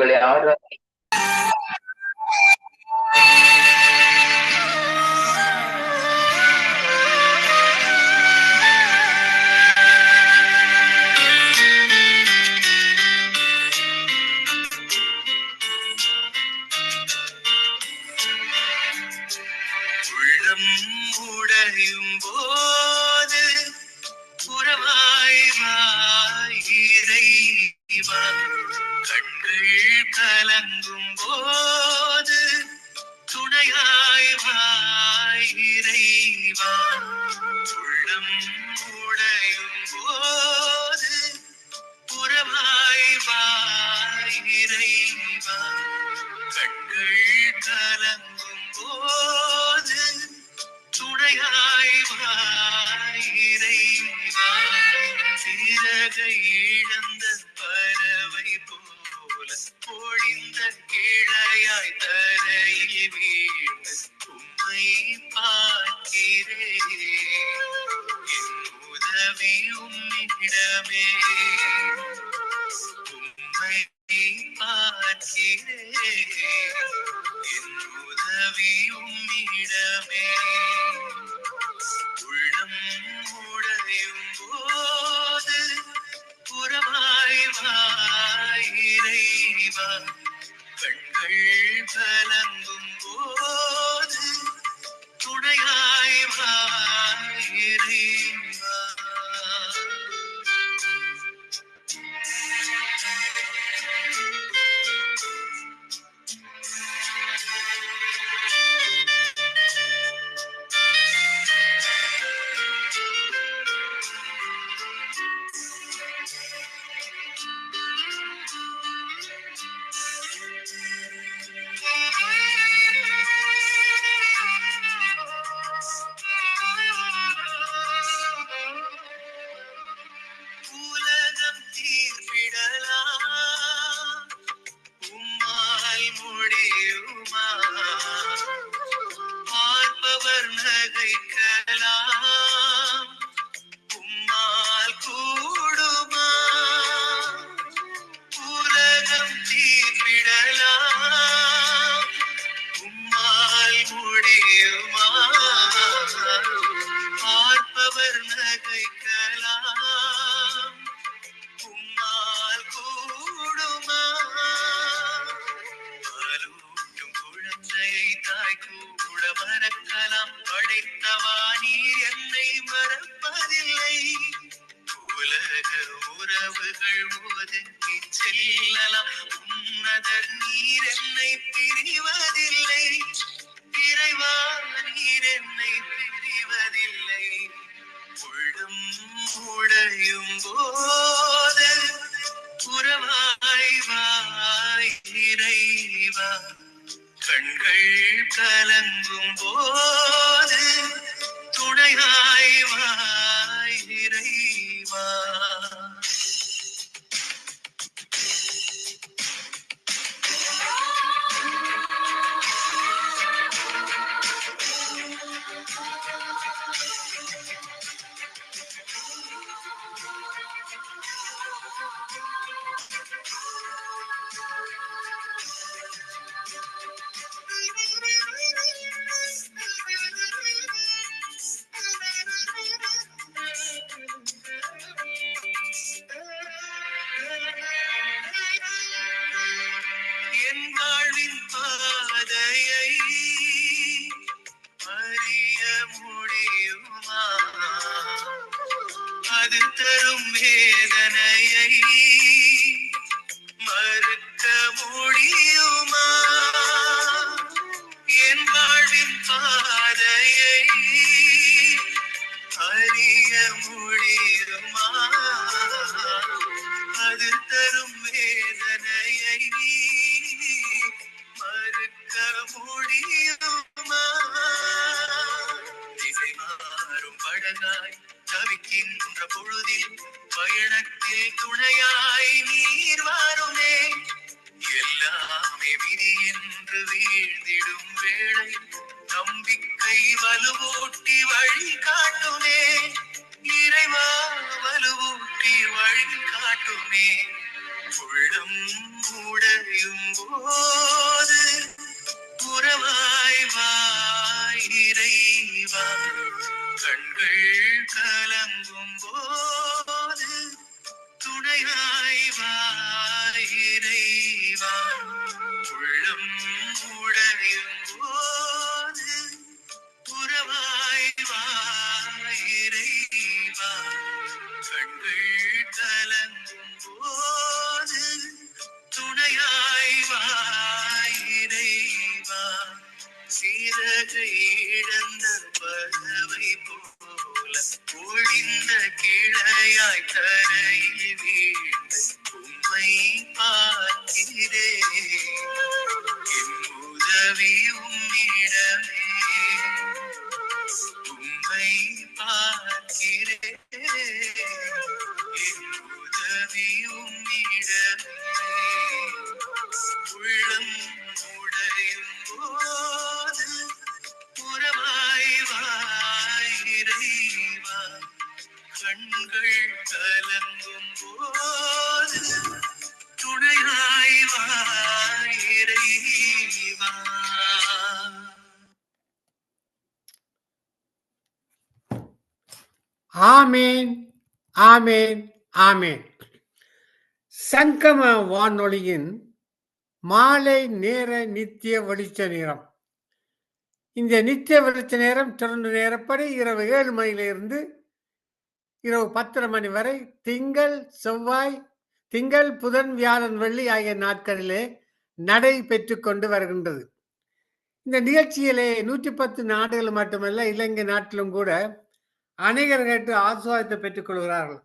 உங்களை ஆரா உள்ளம் உடையும் போது புறவாய் வாய் இறைவா, கண்கள் கலங்கும் போது துணையாய் வாய் இறைவா, உள்ளம் உடையும் போது புறவாய் வாய் இறைவா, கண்கள் கலங்கும் போது துணையாய் வாய் இறைவா, சிறகை இழந்த பறவை போல பொழிந்த கிளையாய் தரையில் வீழ்ந்து உம்மை பார்க்கிறேன், என் உதவி உம்மிடமே, உம்மை பார்க்கிறேன், என் உதவி உம்மிடமே, உள்ளம் உடையும் போது புறமாய் வாய் இறைவா, கண்கள் கலங்கும் போது துணையாய் வாய் இறைவா. உலகம் தீர்ப்பிடலாம், உம்மால் முடியுமா, பார்ப்பவர் நகைக்கலாம், உம்மால் கூடுமா, உலகம் தீர்ப்பிடலாம், உம்மால் முடியுமா, பார்ப்பவர் நகைக்கலாம், உம்மால் கூடுமா, பாலூட்டும் குழந்தையை தாய் கூட மறக்கலாம், படைத்தவா நீர் என்னை மறப்பதில்லை, உலக உறவுகள் ஒதுங்கி செல்லலாம், உன்னதர் நீர் என்னை பிரிவதில்லை, இறைவா நீர் என்னை பிரிவதில்லை, உள்ளம் உடையும் போது புறவாய் வாய் இறைவா, கண்கள் கலங்கும் போது துணையாய் வாய் இறைவா. என் வாழ்வின் பாதையை அறிய முடியுமா, அது தரும் வேதனையை மறுக்க முடியுமா, என் வாழ்வின் பாதையை அறிய முடியுமா, அது தரும் வேதனையை மறுக்க முடியுமா, திசை மாறும் படகாய் தவிக்கின்ற பொழுதில் பயணத்தில் துணையாய் நீர் வாருமே, எல்லாமே விதி என்று வீழ்ந்திடும் வேளை நம்பிக்கை வலுவூட்டி வழி காட்டுமே, இறைவா வலுவூட்டி வழி காட்டுமே, உள்ளம் உடையும் போது உறவாய் வாய் இறைவா, கண்கள் கலங்கும் போது துணையாய் வாய் இறைவா, உள்ளம் உடையும் போது உறவாய் வாய் இறைவா, கண்கள் கலங்கும் போது துணையாய் வாய் இறைவா, சிறகை இழந்த பறவை போல ஒழிந்த கிளையாய் தரையில் வீழ்ந்து உம்மை பார்க்கிறேன். என் உதவி உம்மிடமே, உம்மை பார்க்கிறேன். என் உதவி உம்மிடமே, உள்ளம் உடையும் போது உறவாய் வாய் இறைவா, கண்கள் கலங்கும் போது துணையாய் வாய் இறைவா. ஆமேன், ஆமேன், ஆமேன். சங்கம வானொலியின் மாலை நேர நித்திய வெளிச்ச நேரம். இந்த நித்திய வெளிச்ச நேரம் தொடர்ந்து நேரப்படி இரவு 7 மணியிலிருந்து இரவு 10 மணி வரை திங்கள், புதன், வியாழன், வெள்ளி ஆகிய நாட்களிலே நடைபெற்று கொண்டு வருகின்றது. இந்த நிகழ்ச்சியிலே 110 நாடுகள் மட்டுமல்ல, இலங்கை நாட்டிலும் கூட அநேகர் கேட்டு ஆசுவாதத்தை பெற்றுக் கொள்கிறார்கள்.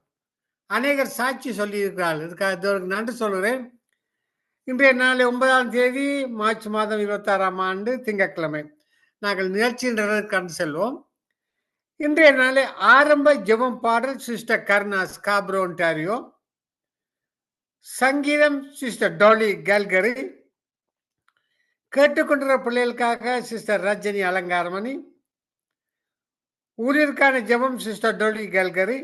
அநேகர் சாட்சி சொல்லியிருக்கிறார்கள். இதுக்காக நன்றி சொல்கிறேன். இன்றைய நாள் 9ஆம் தேதி மார்ச் மாதம் 26ஆம் ஆண்டு திங்கட்கிழமை. நாங்கள் நிகழ்ச்சியின் கண்டு செல்வோம். இன்றைய நாளை ஆரம்ப ஜெபம் பாடல் சிஸ்டர் கர்னா, ஸ்காப்ரோ, ஒன்டாரியோ. சங்கீதம் சிஸ்டர் டாலி, கேல்கரி. கேட்டுக்கொண்டிருக்கிற பிள்ளைகளுக்காக சிஸ்டர் ரஜினி, அலங்காரமணி. ஊழியருக்கான ஜெபம் சிஸ்டர் டோலி, கேல்கரி.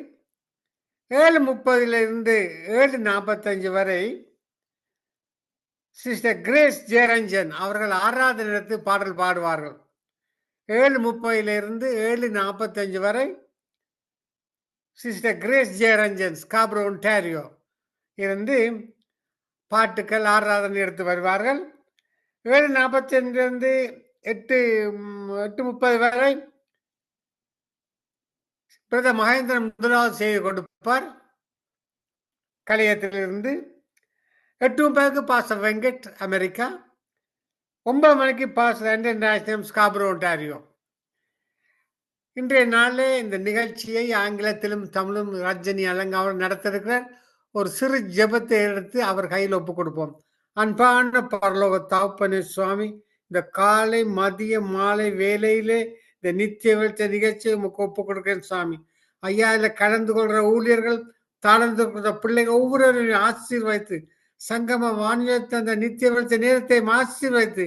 7:30 7:45 வரை சிஸ்டர் கிரேஸ் ஜெயரஞ்சன் அவர்கள் ஆராதனை நடத்தி பாடல் பாடுவார்கள். 7:30 7:45 வரை sister grace Jayaranjan, Scarborough, Ontario இருந்து பாட்டுக்கள் ஆராதனை எடுத்து வருவார்கள். 7:45 8:30 வரை பிரதர் மகேந்திரன் முதலாவது செய்து கொடுப்பார் கலையத்திலிருந்து. 8:30 பாஸ்டர் வெங்கட், அமெரிக்கா. 9 மணிக்கு பாஸ்டர் இன்டர்நேஷனல், ஸ்காப்ரோ, ஒன்டாரியோ. இன்றைய நாளே இந்த நிகழ்ச்சியை ஆங்கிலத்திலும் தமிழும் ரஜினி அலங்காவல் நடத்திருக்கிறார். ஒரு சிறு ஜெபத்தை எடுத்து அவர் கையில் ஒப்புக் கொடுப்போம். அன்பான பரலோக தகப்பனே சுவாமி, இந்த காலை மதிய மாலை வேலையிலே இந்த நித்திய வெளிச்ச நிகழ்ச்சியை உமக்கு ஒப்புக் கொடுக்கிறேன் சுவாமி. ஐயா, இதில் கலந்து கொள்கிற ஊழியர்கள், தாழ்ந்து கொள்கிற பிள்ளைகள் ஒவ்வொருவரையும் ஆசீர்வதித்து, சங்கம வானிலை அந்த நித்திய வெளிச்ச நேரத்தை ஆசீர்வதித்து,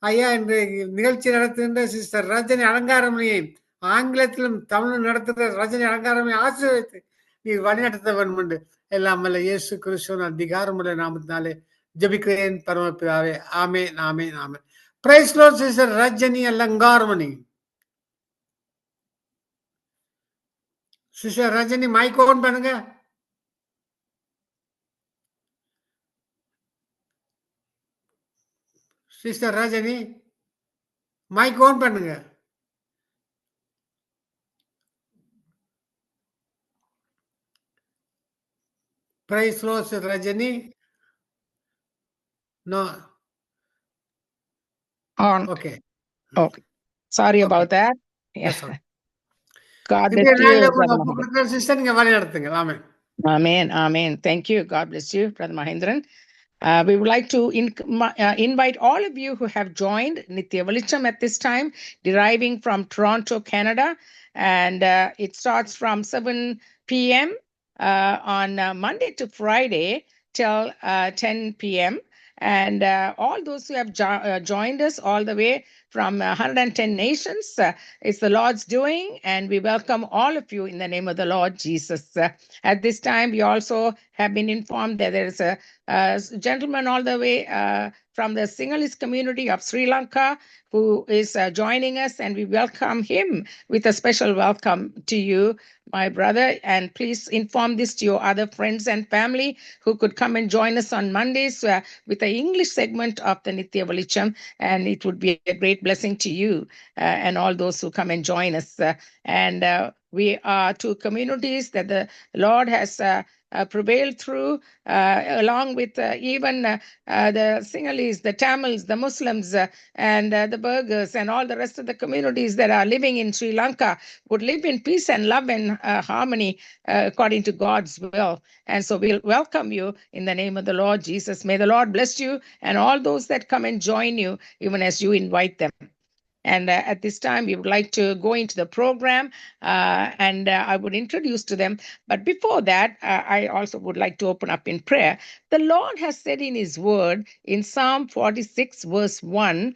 ஐயா இன்று நிகழ்ச்சி நடத்துகின்ற சிஸ்டர் ரஜினி அலங்காரமணியை ஆங்கிலத்திலும் தமிழும் நடத்துகிற ரஜினி அலங்காரமணியை ஆசீர்வதித்து நீர் வழிநடத்த வேண்டும் என்று எல்லாம் வல்ல இயேசு கிறிஸ்துவின் அதிகாரமுள்ள நாமத்தினாலே ஜெபிக்கிறேன் பரமபிதாவே. ஆமென், ஆமென், ஆமென். Praise the lord sister Rajini Alangaramani. Sister Rajini mic on பண்ணுங்க. சிஸ்டர் ரஜினி மைக் ஓன் பண்ணுங்க. Praise the lord sister Rajini. No. On. Okay. Okay. Sorry Okay. about that. Yes, Yeah. sir. God இந்த bless you, நாள்ல Brother ஒப்பு Mahendran. கொடுக்கிற சிஸ்டர் நீங்க வழி நடத்துங்க. ஆமென். Amen. Amen. Thank you. God bless you, Brother Mahendran. We would like to invite all of you who have joined Nitya Velicham at this time, deriving from Toronto, Canada. And it starts from 7 p.m. On Monday to Friday till 10 p.m. And all those who have joined us all the way from 110 nations. It's the Lord's doing, and we welcome all of you in the name of the Lord Jesus. At this time, we also have been informed that there is a gentleman all the way from the Sinhalese community of Sri Lanka who is joining us, and we welcome him with a special welcome to you, my brother. And please inform this to your other friends and family who could come and join us on Mondays with the English segment of the Nitya Velicham, and it would be a great blessing to you and all those who come and join us. We are two communities that the Lord has prevailed through, along with even the Sinhalese, the Tamils, the Muslims, and the Burghers, and all the rest of the communities that are living in Sri Lanka would live in peace and love and harmony according to God's will. And so we'll welcome you in the name of the Lord Jesus. May the Lord bless you and all those that come and join you, even as you invite them. And at this time, we would like to go into the program, and I would introduce to them. But before that, I also would like to open up in prayer. The Lord has said in his word in Psalm 46, verse 1,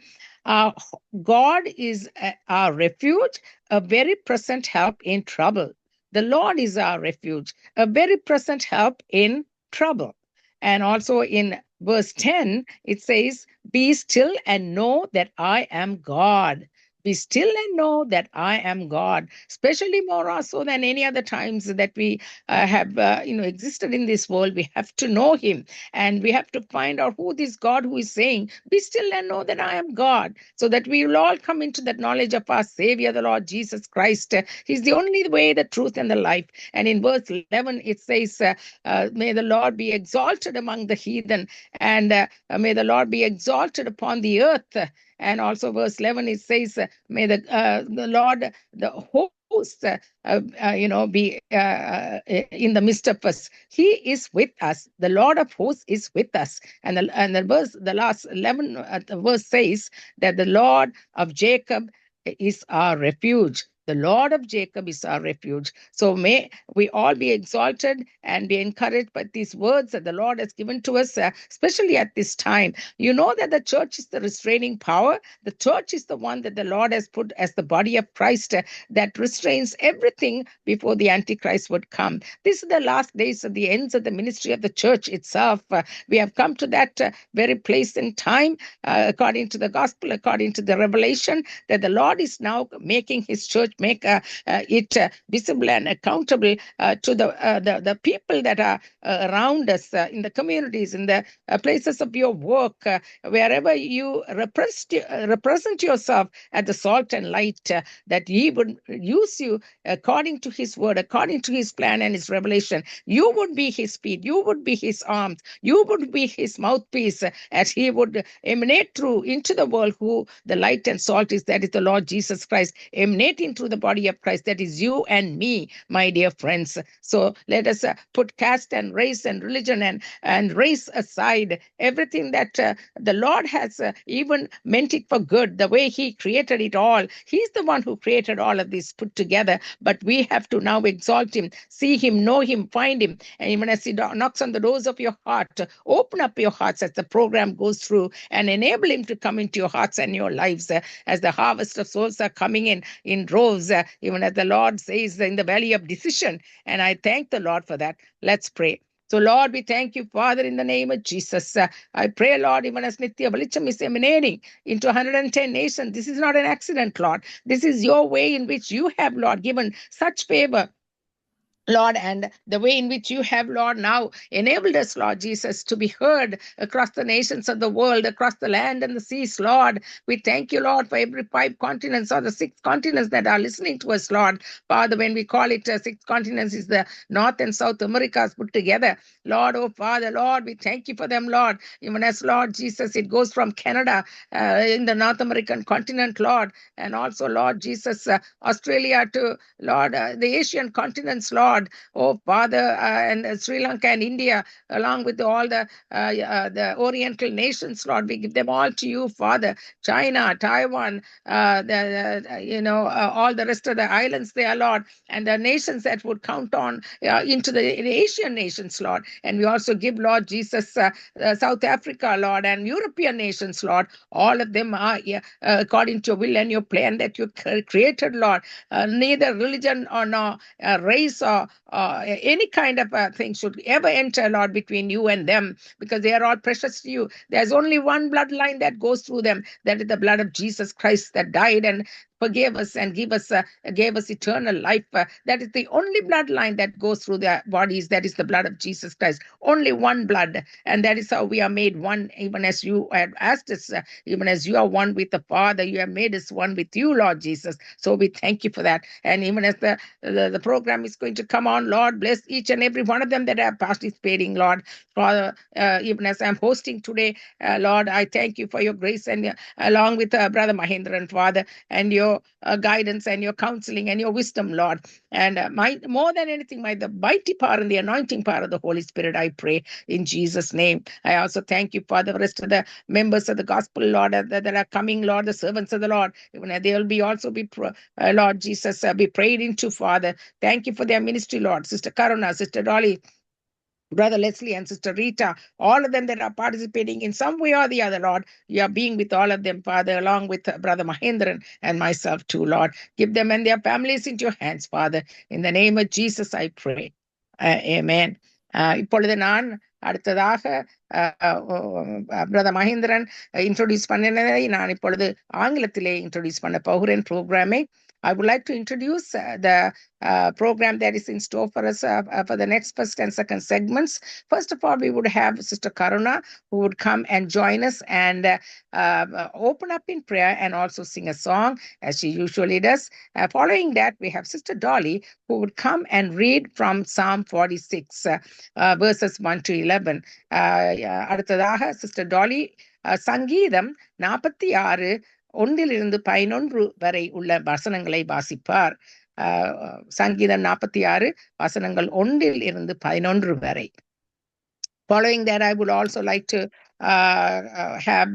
God is our refuge, a very present help in trouble. The Lord is our refuge, a very present help in trouble. And also in verse 10, it says, be still and know that I am God. Be still and know that I am God, especially more so than any other times that we have existed in this world. We have to know him, and we have to find out who this God who is saying, be still and know that I am God, so that we will all come into that knowledge of our Savior, the Lord Jesus Christ. He's the only way, the truth, and the life. And in verse 11, it says, may the Lord be exalted among the heathen, and may the Lord be exalted upon the earth. And also verse 11, it says, may the Lord, the host, be in the midst of us. He is with us. The Lord of hosts is with us. And the last 11 verse says that the Lord of Jacob is our refuge. The Lord of Jacob is our refuge. So may we all be exalted and be encouraged by these words that the Lord has given to us, especially at this time. You know that the church is the restraining power. The church is the one that the Lord has put as the body of Christ that restrains everything before the Antichrist would come. This is the last days of the ends of the ministry of the church itself. We have come to that very place in time, according to the gospel, according to the revelation, that the Lord is now making his church make it visible and accountable to the people that are around us, in the communities, in the places of your work, wherever you represent yourself as the salt and light, that he would use you according to his word, according to his plan and his revelation. You would be his feet, you would be his arms, you would be his mouthpiece, as he would emanate through into the world who the light and salt is, that is the Lord Jesus Christ, emanating through the body of Christ, that is you and me, my dear friends. So let us put caste and race and religion and race aside, everything that the Lord has even meant it for good, the way he created it all. He's the one who created all of this put together, but we have to now exalt him, see him, know him, find him. And even as he knocks on the doors of your heart, open up your hearts as the program goes through and enable him to come into your hearts and your lives, as the harvest of souls are coming in droves, even as the Lord says in the valley of decision. And I thank the Lord for that. Let's pray. So, Lord, we thank you, Father, in the name of Jesus. I pray, Lord, even as Nitya Velicham is emanating into 110 nations, this is not an accident, Lord. This is your way in which you have, Lord, given such favor, Lord, and the way in which you have, Lord, now enabled us, Lord Jesus, to be heard across the nations of the world, across the land and the seas, Lord. We thank you, Lord, for every 5 continents or the 6 continents that are listening to us, Lord. Father, when we call it 6 continents, is the North and South Americas put together. Lord, oh Father, Lord, we thank you for them, Lord. Even as, Lord Jesus, it goes from Canada in the North American continent, Lord, and also, Lord Jesus, Australia to, Lord, the Asian continents, Lord. Lord, oh Father, and Sri Lanka and India, along with all the Oriental nations, Lord, we give them all to you, Father. China, Taiwan, all the rest of the islands there, Lord, and the nations that would count on into the Asian nations, Lord. And we also give, Lord Jesus, South Africa, Lord, and European nations, Lord. All of them are according to your will and your plan that you created, Lord. Neither religion or no race or any kind of thing should ever enter, Lord, between you and them, because they are all precious to you. There's only one bloodline that goes through them. That is the blood of Jesus Christ that died and forgave us and gave us eternal life. That is the only bloodline that goes through their bodies. That is the blood of Jesus Christ. Only one blood. And that is how we are made one, even as you have asked us, even as you are one with the Father, you have made us one with you, Lord Jesus. So we thank you for that. And even as the program is going to come on, Lord, bless each and every one of them that are participating, Lord. Father, even as I'm hosting today, Lord, I thank you for your grace and along with Brother Mahindran, Father, and your guidance and your counseling and your wisdom, Lord. And more than anything, the mighty power and the anointing power of the Holy Spirit, I pray in Jesus' name. I also thank you for the rest of the members of the gospel, Lord, that are coming, Lord, the servants of the Lord. Even they will also be, Lord Jesus, be prayed into, Father. Thank you for their ministry, Lord. Sister Karuna, Sister Dolly, Brother Leslie and Sister Rita, all of them that are participating in some way or the other, Lord, you are being with all of them, Father, along with Brother Mahindran and myself too, Lord. Give them and their families into your hands, Father. In the name of Jesus, I pray. Amen. இப்பொழுது நான் அடுத்ததாக brother Mahendran introduce பண்ணினதை நான் இப்பொழுது ஆங்கிலத்திலே introduce பண்ண போகிறேன் ப்ரோக்ராமை. I would like to introduce the program that is in store for us for the next first and second segments. First of all, we would have Sister Karuna, who would come and join us and open up in prayer and also sing a song, as she usually does. Following that, we have Sister Dolly, who would come and read from Psalm 46, verses 1 to 11. அடுத்ததாக Sister Dolly, சங்கீதம் 46 1 to 11 வரை உள்ள வசனங்களை வாசிப்பார். சங்கீதம் 46 வசனங்கள் 1 to 11 வரை. Following that, I would also like to have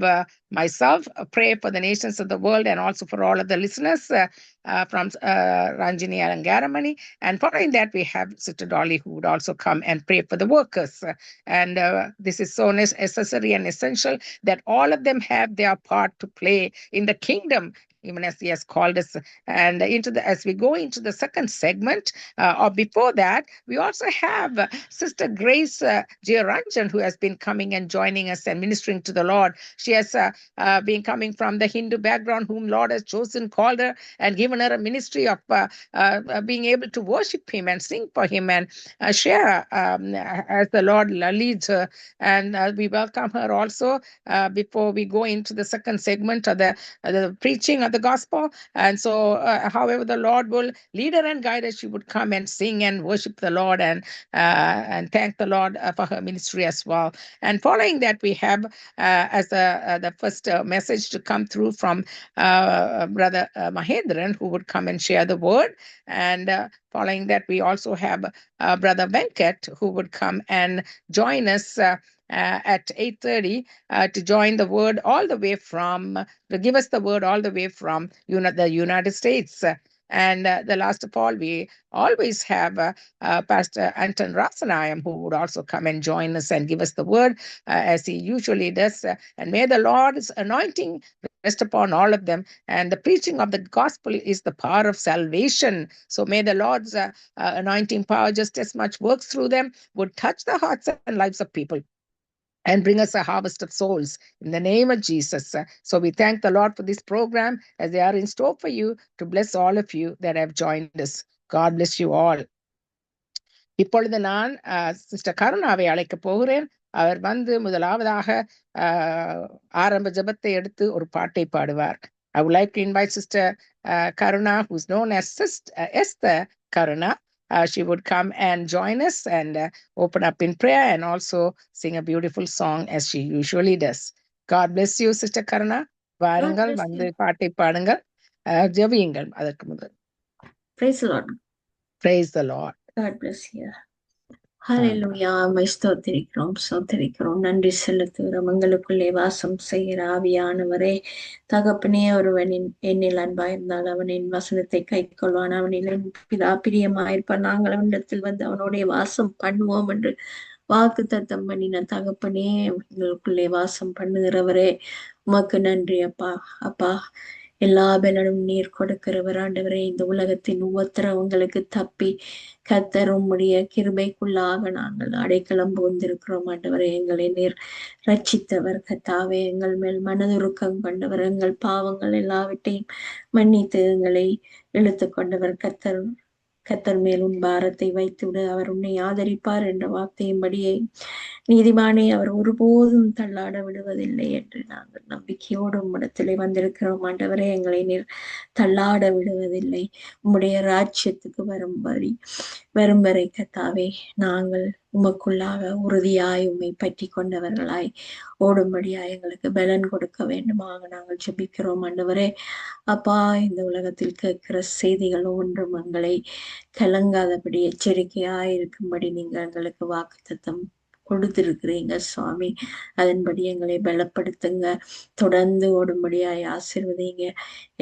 myself pray for the nations of the world and also for all of the listeners from Ranjini Alangaramani. And following that, we have Sister Dolly, who would also come and pray for the workers. And this is so necessary and essential that all of them have their part to play in the kingdom, even as he has called us. And as we go into the second segment, or before that, we also have Sister Grace Jeyaranjan, who has been coming and joining us and ministering to the Lord. She has been coming from the Hindu background, whom Lord has chosen, called her, and given her a ministry of being able to worship him and sing for him and share as the Lord leads her. And we welcome her also before we go into the second segment of the preaching of the gospel. And so however the Lord will lead her and guide her, she would come and sing and worship the Lord and thank the Lord for her ministry as well. And following that, we have as the first message to come through from Brother Mahindran, who would come and share the word. And following that, we also have Brother Venkat, who would come and join us at 8:30 to join the word all the way from, to give us the word all the way from the United States. And the last of all, we always have Pastor Anton Rasanayam, who would also come and join us and give us the word as he usually does. And may the Lord's anointing rest upon all of them. And the preaching of the gospel is the power of salvation. So may the Lord's anointing power just as much works through them, would touch the hearts and lives of people and bring us a harvest of souls in the name of Jesus. So we thank the Lord for this program as they are in store for you to bless all of you that have joined us. God bless you all. இப்பொழுது நான் sister கருணாவை அழைக்க போகிறேன். அவர் வந்து முதலாவதாக ஆரம்ப ஜெபத்தை எடுத்து ஒரு பாட்டை பாடுவார். I would like to invite Sister Karuna, who's known as Esther Karuna. She would come and join us and open up in prayer and also sing a beautiful song as she usually does. God bless you, Sister Karuna. வாருங்கள், வந்து பாட்டை பாடுங்கள், ஜெபியுங்கள் அதற்கு முதல். Praise the Lord. Praise the Lord. God bless you. ஹalleluya. ஸ்தோத்திரிக்கிறோம். நன்றி செலுத்துகிறோம். எங்களுக்குள்ளே வாசம் செய்கிற ஆவியானவரே, தகப்பனே, ஒருவனின் என்னில் அன்பாயிருந்தால் அவனின் வசனத்தை கை கொள்வான், அவனில் என் பிதா பிரியமாயிருப்பான், நாங்கள் அவனிடத்தில் வந்து அவனுடைய வாசம் பண்ணுவோம் என்று வாக்கு தத்தம் பண்ணின தகப்பனே, எங்களுக்குள்ளே வாசம் பண்ணுகிறவரே, உமக்கு நன்றி அப்பா. அப்பா, எல்லா பலனும் நீர் கொடுக்கிறவர் ஆண்டவரே. இந்த உலகத்தின் உபத்திரவங்களுக்கு தப்பி கர்த்தர் உம்முடைய கிருபைக்குள்ளாக நாங்கள் அடைக்கலம் புகுந்திருக்கிறோம் ஆண்டவரே. எங்களை நீர் ரட்சித்தவர் கர்த்தாவே. எங்கள் மேல் மனதுருக்கம் கொண்டவர், எங்கள் பாவங்கள் எல்லாவற்றையும் மன்னித்து எங்களை இழுத்து கொண்டவர் கர்த்தர். கர்த்தர் மேல் உன் பாரத்தை வைத்துவிடு, அவர் உன்னை ஆதரிப்பார் என்ற வார்த்தையின்படியே நீதிமானே அவர் ஒருபோதும் தள்ளாட விடுவதில்லை என்று நாங்கள் நம்பிக்கையோடு உம்மிடத்திலே வந்திருக்கிறோம் ஆண்டவரே. எங்களை நீர் தள்ளாட விடுவதில்லை. உம்முடைய ராஜ்யத்துக்கு வரும் வரை கர்த்தாவே, நாங்கள் உமக்குள்ளாக உறுதியாய் உம்மை பற்றி கொண்டவர்களாய் ஓடும்படியாய் எங்களுக்கு பலன் கொடுக்க வேண்டுமாக நாங்கள் ஜெபிக்கிறோம் ஆண்டவரே. அப்பா, இந்த உலகத்தில் கேட்கிற செய்திகள் ஒன்றும் எங்களை கலங்காதபடி எச்சரிக்கையாய் இருக்கும்படி நீங்க எங்களுக்கு வாக்குத்தத்தம் கொடுத்திருக்கிறீங்க சுவாமி. அதன்படி எங்களை பலப்படுத்துங்க, தொடர்ந்து ஓடும்படியாய் ஆசீர்வதிங்க.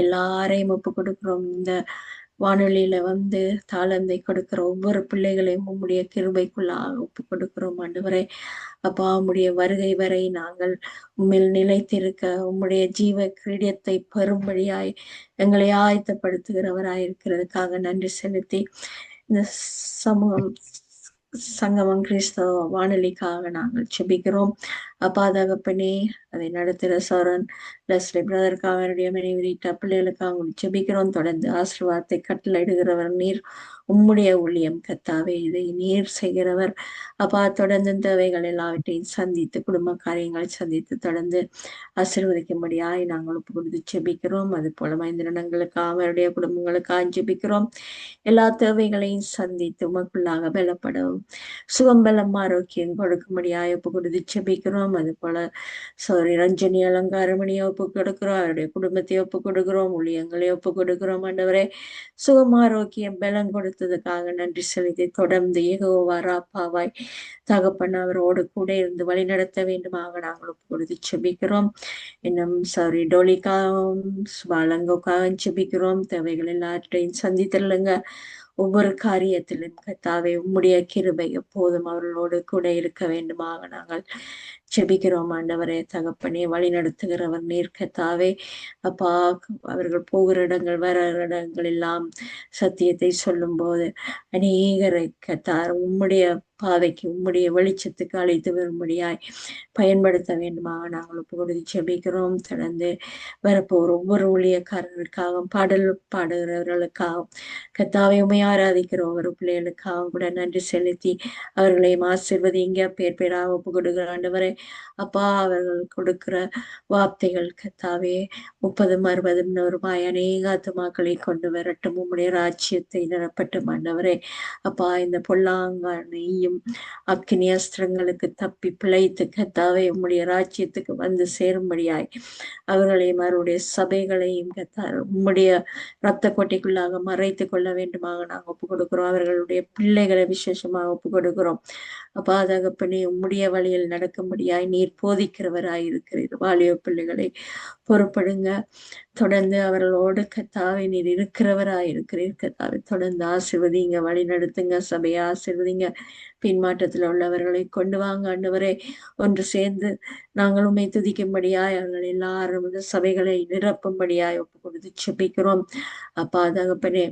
எல்லாரையும் ஒப்பு கொடுக்கிறோம். இந்த வானொலியில வந்து தாளந்தை கொடுக்கிற ஒவ்வொரு பிள்ளைகளையும் உம்முடைய கிருபைக்குள்ளாக ஒப்பு கொடுக்கிறோம் ஆண்டவரே. அப்பா, உம்முடைய வருகை வரை நாங்கள் உம்மில் நிலைத்திருக்க உம்முடைய ஜீவ கிரீடத்தை பெறும்படியாய் எங்களை ஆயத்தப்படுத்துகிறவராய் இருக்கிறதுக்காக நன்றி செலுத்தி, இந்த சங்கமம் கிறிஸ்தவ வானொலிக்காக நாங்கள் ஜெபிக்கிறோம். அப்பா தகப்பனே, அதை நடத்துகிற சோரன் லெஸ்லி பிரதருக்காக, அவருடைய மனைவி ரீட்டா பிள்ளைகளுக்காக ஜெபிக்கிறோம். தொடர்ந்து ஆசீர்வாதத்தை கட்டளையிடுகிறவர் நீர். உம்முடைய ஊழியம் கர்த்தாவே, இதை நீர் செய்கிறவர். அப்பா, தொடர்ந்து தேவைகள் எல்லாவற்றையும் சந்தித்து, குடும்ப காரியங்களை சந்தித்து தொடர்ந்து ஆசீர்வதிக்கும்படியாய் நாங்கள் ஒப்பு கொடுத்து ஜெபிக்கிறோம். அது போல மைந்திரனங்களுக்காக, அவருடைய குடும்பங்களுக்காக ஜெபிக்கிறோம். எல்லா தேவைகளையும் சந்தித்து உமக்குள்ளாக பலப்படவும் சுகம்பலம் ஆரோக்கியம் கொடுக்கும்படியாய் ஒப்பு கொடுத்து ஜெபிக்கிறோம். அது போல ரஞ்சனி அலங்காரமணியை ஒப்பு கொடுக்கிறோம், அவருடைய குடும்பத்தை ஒப்பு கொடுக்கிறோம், ஊழியங்களை ஒப்பு கொடுக்கிறோம் ஆண்டவரே. சுகம் ஆரோக்கியம் பலம் கொடுத்ததுக்காக நன்றி செலுத்தி தொடர்ந்து யெகோவா ராப்பாவாய் தகப்பன் அவரோடு கூட இருந்து வழி நடத்த வேண்டுமாக நாங்கள் ஒப்பு கொடுத்து ஜெபிக்கிறோம். இன்னும் டோலிக்காகவும் சுபாலங்கோக்காகவும் ஜெபிக்கிறோம். தேவைகள் எல்லாற்றையும் சந்தித்தருளுங்க. ஒவ்வொரு காரியத்திலும் கர்த்தாவே, உம்முடைய கிருபை எப்போதும் அவர்களோடு கூட இருக்க வேண்டுமாக நாங்கள் ஜெபிக்கிறோம் ஆண்டவரே. தகப்பனே, வழி நடத்துகிறவர் நீர் கர்த்தாவே. அப்பா, அவர்கள் போகிற இடங்கள் வர இடங்கள் எல்லாம் சத்தியத்தை சொல்லும் போது அநேகரை கர்த்தார் உம்முடைய பாதைக்கு உம்முடைய வெளிச்சத்துக்கு அழைத்து வரும்படியாய் பயன்படுத்த வேண்டுமாக நாங்கள் ஒப்பு கொடுத்து ஜெபிக்கிறோம். தொடர்ந்து வரப்போர் ஒவ்வொரு ஊழியக்காரர்களுக்காகவும் பாடல் பாடுகிறவர்களுக்காகவும் கர்த்தாவை உம்மை ஆராதிக்கிற ஒவ்வொரு பிள்ளைகளுக்காகவும் கூட நன்றி செலுத்தி அவர்களையும் ஆசீர்வதிங்க. பேர் பேராக ஒப்பு கொடுக்கிற ஆண்டவரே. அப்பா, அவர்கள் கொடுக்கிற வார்த்தைகள் கர்த்தாவே 30, 60, 100 அநேக ஆத்துமாக்களை கொண்டு வரட்டும். உம்முடைய ராஜ்யத்தை நிரப்பட்டும் ஆண்டவரே. அப்பா, இந்த பொல்லாங்கனையும் அக்கினி அஸ்திரங்களுக்கு தப்பி பிழைத்து கர்த்தாவே உம்முடைய ராஜ்யத்துக்கு வந்து சேரும்படியாய் அவர்களையும் அவருடைய சபைகளையும் கர்த்தார் உம்முடைய இரத்த கோட்டைக்குள்ளாக மறைத்து கொள்ள வேண்டுமாக நாங்கள் ஒப்பு கொடுக்கிறோம். அவர்களுடைய பிள்ளைகளை விசேஷமாக ஒப்பு கொடுக்கிறோம். அப்பா தகப்பனே, உம்முடைய வழியில் நடக்கும்படியாய் நீர் போதிக்கிறவராய் இருக்கிறீர். வாலிய பிள்ளைகளை பொறுப்படுங்க. தொடர்ந்து அவர்களோடு கர்த்தாவே நீர் இருக்கிறவராய் இருக்கிறீர். கர்த்தாவை தொடர்ந்து ஆசீர்வதிங்க, வழி நடத்துங்க, சபையை ஆசீர்வதிங்க. பின்மாற்றத்தில் உள்ளவர்களை கொண்டு வாங்க ஆண்டவரே. ஒன்று சேர்ந்து நாங்கள் உம்மை துதிக்கும்படியாய் அவர்கள் எல்லாரும் சபைகளை நிரப்பும்படியாய் ஒப்பு கொடுத்து ஜெபிக்கிறோம். அப்பா தகப்பனே,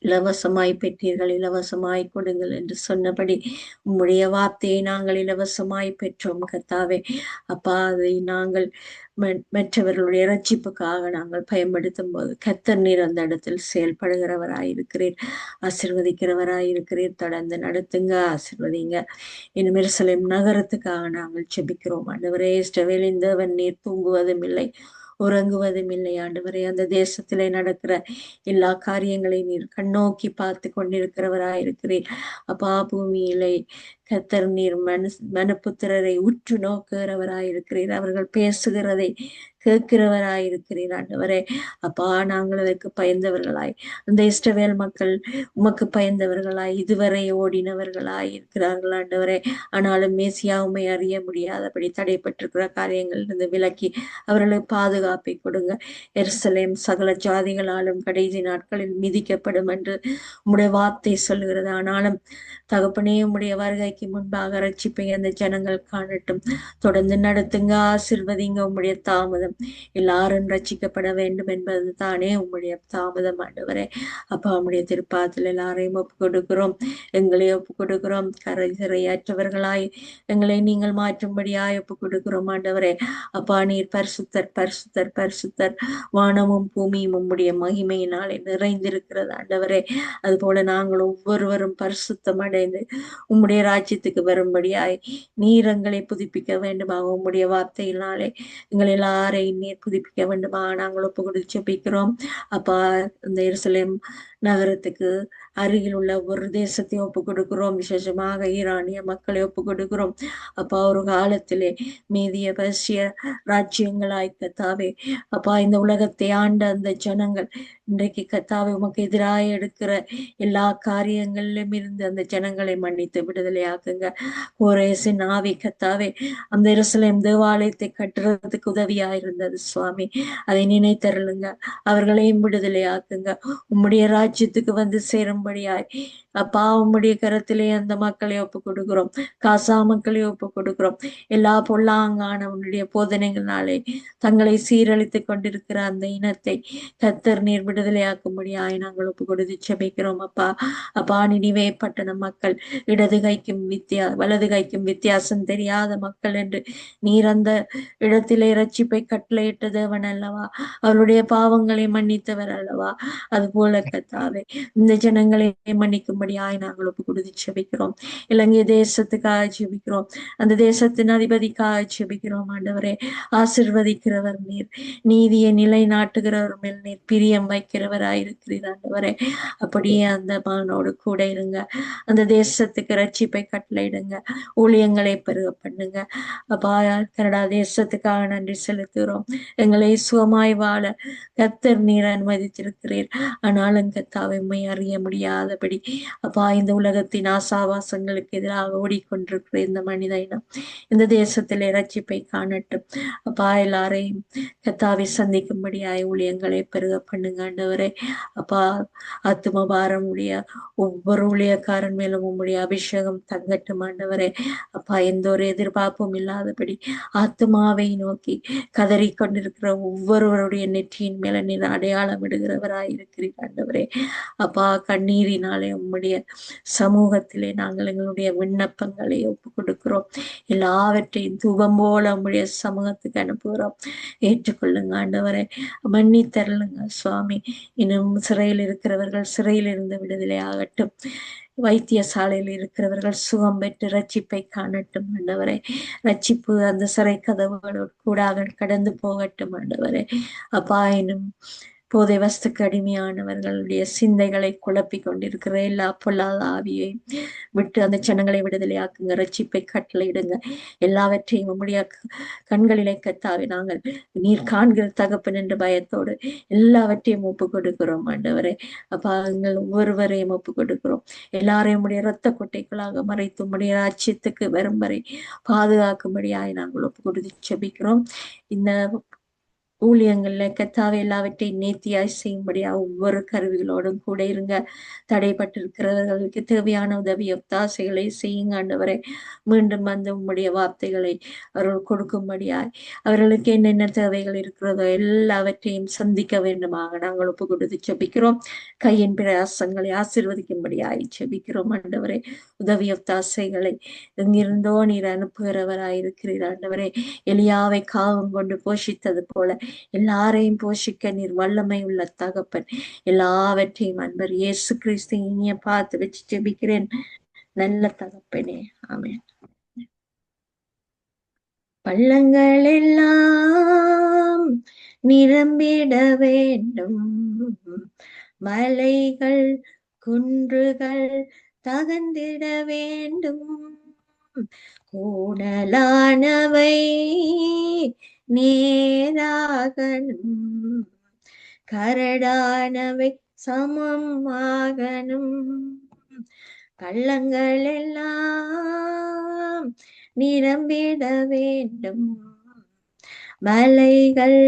இலவசமாய் பெற்றீர்கள், இலவசமாய் கொடுங்கள் என்று சொன்னபடி உம்முடைய வார்த்தையை நாங்கள் இலவசமாய் பெற்றோம் கர்த்தாவே. அப்பா, அதை நாங்கள் மற்றவர்களுடைய ரட்சிப்புக்காக நாங்கள் பயன்படுத்தும் போது கர்த்தர் நீர் அந்த இடத்தில் செயல்படுகிறவராயிருக்கிறீர், ஆசீர்வதிக்கிறவராயிருக்கிறீர். தொடர்ந்து நடத்துங்க, ஆசீர்வதிங்க. இன்னும் எருசலேம் நகரத்துக்காக நாங்கள் ஜெபிக்கிறோம் ஆண்டவரே. இஸ்ரவேலின் தேவன் நீர் தூங்குவதும் இல்லை உறங்குவதும் இல்லை ஆண்டவரே. அந்த தேசத்திலே நடக்கிற எல்லா காரியங்களையும் நீர் கண்ணோக்கி பார்த்து கொண்டிருக்கிறவராயிருக்கிறீர். அப்பா, பூமியிலே கர்த்தர் நீர் மனுபுத்திரரை உற்று நோக்குகிறவராயிருக்கிறீர். அவர்கள் பேசுகிறதை கேட்கிறவராயிருக்கிறீர் ஆண்டவரே. அப்பா, நாங்கள் அதற்கு பயந்தவர்களாய், அந்த இஸ்ரவேல் மக்கள் உமக்கு பயந்தவர்களாய் இதுவரை ஓடினவர்களாய் இருக்கிறார்கள் ஆண்டவரே. ஆனாலும் மேசியா உம்மை அறிய முடியாதபடி தடைப்பட்டிருக்கிற காரியங்களிலிருந்து விலக்கி அவர்களுக்கு பாதுகாப்பை கொடுங்க. எருசலேம் சகல ஜாதிகளாலும் கடைசி நாட்களில் மிதிக்கப்படும் என்று உம்முடைய வார்த்தை சொல்லுகிறது. ஆனாலும் தகப்பனே, உம்முடைய வருகைக்கு முன்பாக ரட்சிப்பை அந்த ஜனங்கள் காணட்டும். தொடர்ந்து நடத்துங்க, ஆசீர்வதிங்க. உம்முடைய தாமதம் எல்லாரும் ரட்சிக்கப்பட வேண்டும் என்பது தானே உம்முடைய தாமதம் ஆண்டவரே. அப்பா, உம்முடைய திருப்பாதத்தில் எல்லாரையும் ஒப்பு கொடுக்கிறோம், எங்களை ஒப்பு கொடுக்கிறோம். கரையற்றவர்களாய் எங்களை நீங்கள் மாற்றும்படியாய் ஒப்பு கொடுக்கிறோம் ஆண்டவரே. அப்பா, நீர் பரிசுத்தர், பரிசுத்தர், பரிசுத்தர். வானமும் பூமியும் உம்முடைய மகிமையினாலே நிறைந்திருக்கிறது ஆண்டவரே. அதுபோல நாங்கள் ஒவ்வொருவரும் பரிசுத்தம் அடைந்து உம்முடைய ராஜ்யத்துக்கு வரும்படியாய் நீர் எங்களை புதுப்பிக்க வேண்டுமா? உம்முடைய வார்த்தையினாலே எங்கள் எல்லாரையும் நீர் புதுப்பிக்க வேண்டுமா? நாங்கள் ஒப்பு கொடுத்து ஜெபிக்கிறோம். அப்பா, இந்த எருசலேம் நகரத்துக்கு அருகில் உள்ள ஒரு தேசத்தை ஒப்பு கொடுக்கிறோம். விசேஷமாக ஈரானிய மக்களை ஒப்பு கொடுக்கிறோம். அப்பா, ஒரு காலத்திலே மீதிய பர்சிய ராஜ்யங்களாய் கத்தாவே, அப்பா, இந்த உலகத்தை ஆண்ட அந்த ஜனங்கள் இன்றைக்கு கத்தாவே உமக்கு எதிராக எடுக்கிற எல்லா காரியங்களிலும் இருந்து அந்த ஜனங்களை மன்னித்து விடுதலையாக்குங்க. கோரேசின் ஆவி கத்தாவே அந்த எருசலேம் தேவாலயத்தை கட்டுறதுக்கு உதவியா இருந்தது சுவாமி, அதை நினைத்தருளுங்க. அவர்களையும் விடுதலையாக்குங்க. உம்முடைய ராஜ்யத்துக்கு வந்து சேரும்படியாய் அப்பா, உம்முடைய கரத்திலே அந்த மக்களை ஒப்பு கொடுக்கிறோம். காசா மக்களை ஒப்பு கொடுக்கிறோம். எல்லா பொல்லாங்கான உன்னுடைய போதனைகளாலே தங்களை சீரழித்துக் கொண்டிருக்கிற அந்த இனத்தை கர்த்தர் நீர் விடுதலையாக்கும்படியாய் நாங்கள் ஒப்பு கொடுத்து ஜெபிக்கிறோம். அப்பா, அப்பா, நினிவே பட்டண மக்கள் இடது கைக்கும் வலது கைக்கும் வித்தியாசம் தெரியாத மக்கள் என்று நீர் அந்த இடத்திலே ரட்சிப்பை கட்டளையிட்ட தேவன் அல்லவா? அவருடைய பாவங்களை மன்னித்தவர் அல்லவா? அது போல கத்தாவே இந்த ஜனங்களை மன்னிக்கும்படியாய் நாங்கள் ஒப்பு கொடுத்து ஜெபிக்கிறோம். இலங்கை தேசத்துக்காக ஜெபிக்கிறோம். அந்த தேசத்தின் அதிபதிக்காக ஜெபிக்கிறோம் ஆண்டவரே. ஆசிர்வதிக்கிறவர் நீர், நீதியை நிலைநாட்டுகிறவர் மேல் நீர் பிரியம் வைக்கிறவராயிருக்கிறீர் ஆண்டவரே. அப்படியே அந்த மகனோடு கூட இருங்க. அந்த தேசத்துக்கு ரட்சிப்பை கட்டளையிடுங்க. ஊழியங்களை பெருக பண்ணுங்க. அப்பா, கனடா தேசத்துக்காக நன்றி செலுத்துகிறோம். எங்களை சுகமாய் வாழ கர்த்தர் நீர் அனுமதித்திருக்கிறீர். ஆனாலும் கர்த்தாவை உம்மை அறிய முடியாதபடி அப்பா, இந்த உலகத்தின் ஆசாவாசங்களுக்கு எதிராக ஓடிக்கொண்டிருக்கிற இந்த மனித இனம் இந்த தேசத்திலே ரட்சிப்பை காணட்டும். அப்பா, எல்லாரையும் கர்த்தாவை சந்திக்கும்படியாய் ஊழியங்களை பெருக பண்ணுங்க ஆண்டவரே. அப்பா, ஆத்தும பாரம் உடைய ஒவ்வொரு ஊழியக்காரன் மேலும் உம்முடைய அபிஷேகம் தங்கட்டும் ஆண்டவரே. அப்பா, எந்த ஒரு எதிர்பார்ப்பும் இல்லாதபடி ஆத்துமாவை நோக்கி கதறி கொண்டிருக்கிற ஒவ்வொருவருடைய நெற்றியின் மேல நீர் அடையாளம் இடுகிறவராய் இருக்கிறீர் ஆண்டவரே. அப்பா, கண்ணீரினாலே உம்முடைய சமூகத்திலே நாங்கள் எங்களுடைய விண்ணப்பங்களை ஒப்பு கொடுக்கிறோம். எல்லாவற்றையும் தூபம் போல உம்முடைய சமூகத்துக்கு அனுப்புகிறோம். ஏற்றுக்கொள்ளுங்க ஆண்டவரே. மன்னித்தருளுங்க சுவாமி. இன்னும் சிறையில் இருக்கிறவர்கள் சிறையில் இருந்து விடுதலை ஆகட்டும். வைத்தியசாலையில் இருக்கிறவர்கள் சுகம் பெற்று ரட்சிப்பை காணட்டும் ஆண்டவரே. ரட்சிப்பு அந்த சிறை கதவுகளோடு கூடாக கடந்து போகட்டும் ஆண்டவரே. அப்பா, இன்னும் போதை வஸ்துக்கு அடிமையானவர்களுடைய சிந்தைகளை குழப்பி கொண்டிருக்கிற எல்லா பொல்லாத ஆவியையும் விட்டு அந்த ஜனங்களை விடுதலையாக்குங்க. ரட்சிப்பை கட்டளையிடுங்க. எல்லாவற்றையும் உம்முடைய கண்களிலே கத்தாவே நாங்கள் நீர் காண்கிற தகப்பன் என்ற பயத்தோடு எல்லாவற்றையும் ஒப்பு கொடுக்கிறோம் ஆண்டவரே. அப்பா, எங்கள் ஒவ்வொருவரையும் ஒப்பு கொடுக்கிறோம். எல்லாரையும் உடைய இரத்த கொட்டைகளாக மறைத்து உம்முடைய ராஜ்யத்துக்கு வரும் வரை பாதுகாக்கும்படியாய் நாங்கள் ஒப்பு கொடுத்து ஜெபிக்கிறோம். இந்த ஊழியங்கள்ல கத்தாவை எல்லாவற்றையும் நேர்த்தியாய் செய்யும்படியா ஒவ்வொரு கருவிகளோடும் கூட இருங்க. தடைப்பட்டிருக்கிறவர்களுக்கு தேவையான உதவி ஒத்தாசைகளை செய்யுங்க ஆண்டவரே. மீண்டும் வந்து உம்முடைய வார்த்தைகளை அவர்கள் கொடுக்கும்படியாய் அவர்களுக்கு என்னென்ன தேவைகள் இருக்கிறதோ எல்லாவற்றையும் சந்திக்க வேண்டுமாக நாங்கள் ஒப்பு கொடுத்து ஜெபிக்கிறோம். கையின் பிரயாசங்களை ஆசீர்வதிக்கும்படியாய் ஜெபிக்கிறோம் ஆண்டவரே. உதவி ஒத்தாசைகளை எங்கிருந்தோ நீர் அனுப்புகிறவராய் இருக்கிறீர் ஆண்டவரே. எலியாவை காவம் கொண்டு போஷித்தது போல எல்லாரையும் போஷிக்க நீர் வல்லமை உள்ள தகப்பன். எல்லாவற்றையும் அன்பர் இயேசு கிறிஸ்து இனிய பார்த்து வச்சு ஜெபிக்கிறேன் நல்ல தகப்பனே. ஆமென். பள்ளங்கள் எல்லாம் நிரம்பிட வேண்டும், மலைகள் குன்றுகள் தகர்ந்திட வேண்டும், கோணலானவை நேராகணும், கரடானவை சமமாகணும், பள்ளங்கள் எல்லாம் நிரம்பிட வேண்டும், மலைகள்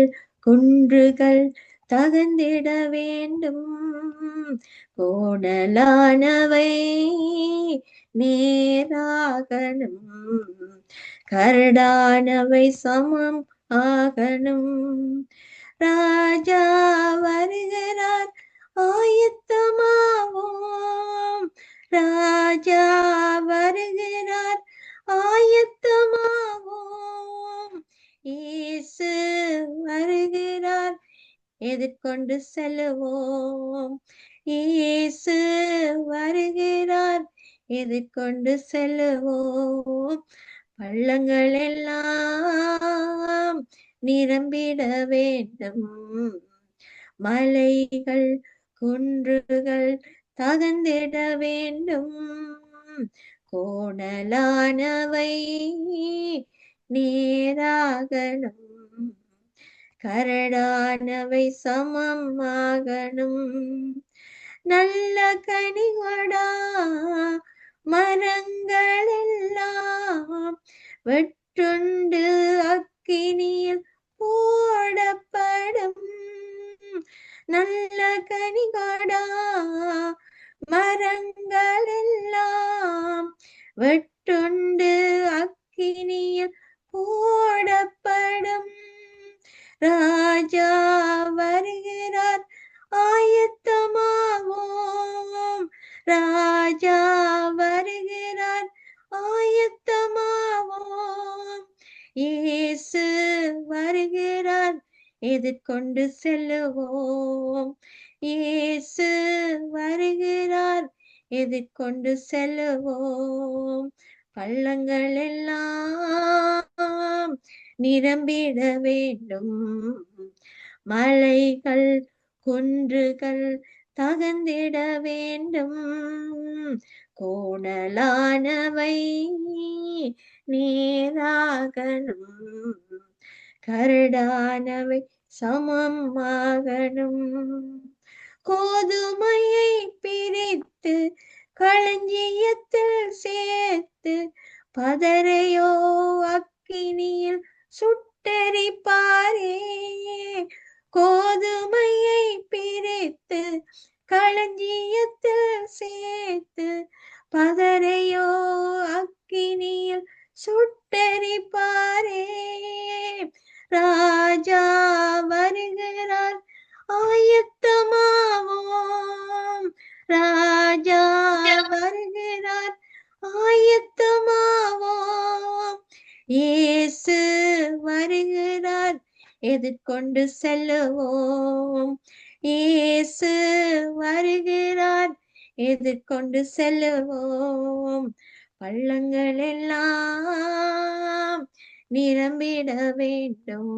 குன்றுகள் தகர்ந்திட வேண்டும், கோணலானவை நேராகணும், கரடானவை சமம் ஆகணும், ராஜா வருகிறார் ஆயத்தமாவோம், ராஜா வருகிறார் ஆயத்தமாவோம், இயேசு வருகிறார் எதிர்கொண்டு செல்லுவோம், இயேசு வருகிறார் எதிர்கொண்டு செல்லுவோம், பள்ளங்கள் எல்லாம் நிரம்பிட வேண்டும், மலைகள் குன்றுகள் தகர்ந்திட வேண்டும், கோணலானவை நேராகணும், கரடானவை சமமாகணும், நல்ல கனிகொடா மரங்கள் எல்லாம் வெட்டுண்டு அக்கினியில் போடப்படும், நல்ல கனிகொடா மரங்கள் எல்லாம் வெட்டுண்டு அக்கினியில் போடப்படும், ராஜா வருகிறார் ஆயத்தமாவோம், ராஜா வருகிறார் ஆயத்தமாவோம், இயேசு வருகிறார் எதிர்கொண்டு செல்லுவோம், இயேசு வருகிறார் எதிர்கொண்டு செல்லுவோம், பள்ளங்கள் எல்லாம் நிரம்பிட வேண்டும், மலைகள் குன்றுகள் தகர்ந்திட வேண்டும், கோணலானவை நேராகணும், கரடானவை சமமாகணும், கோதுமையை பிரித்து களஞ்சியத்தில் சேர்த்து பதரையோ அக்கினியில் சுட்டெரிப்பாரே, கோதுமையை பிரித்து களஞ்சியத்தில் சேர்த்து பதரையோ அக்கினியில் சுட்டெரிப்பாரே, ராஜா வருகிறார் ஆயத்தமாவோம், ராஜா வருகிறார் ஆயத்தமாவோம், இயேசு வருகிறார் எதிர்கொண்டு செல்லுவோம், இயேசு வருகிறார் எதிர்கொண்டு செல்லுவோம், பள்ளங்கள் எல்லாம் நிரம்பிட வேண்டும்,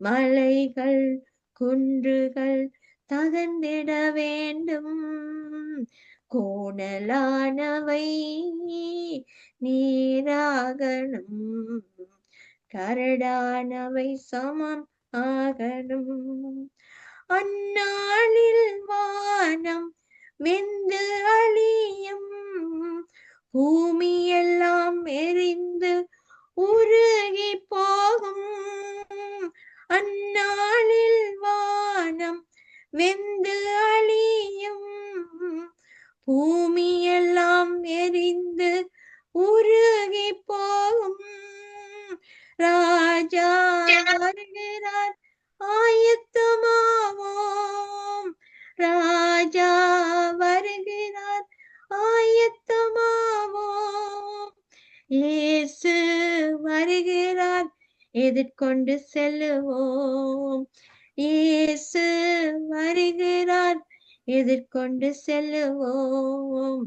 மலைகள் குன்றுகள் தகர்ந்திட வேண்டும், கோணலானவை நீராகணும், கரடானவை சமம் ஆகணும், அந்நாளில் வானம் வெந்து அழியும், பூமி எல்லாம் எரிந்து உருகி போகும், அந்நாளில் வானம் வெந்து அழியும், பூமி எல்லாம் எரிந்து உருகி போகும், ராஜா வருகிறார் ஆயத்தமாவோம், ராஜா வருகிறார் ஆயத்தமாவோம், இயேசு வருகிறார் எதிர்கொண்டு செல்லுவோம், இயேசு வருகிறார் எதிர்கொண்டு செல்லுவோம்,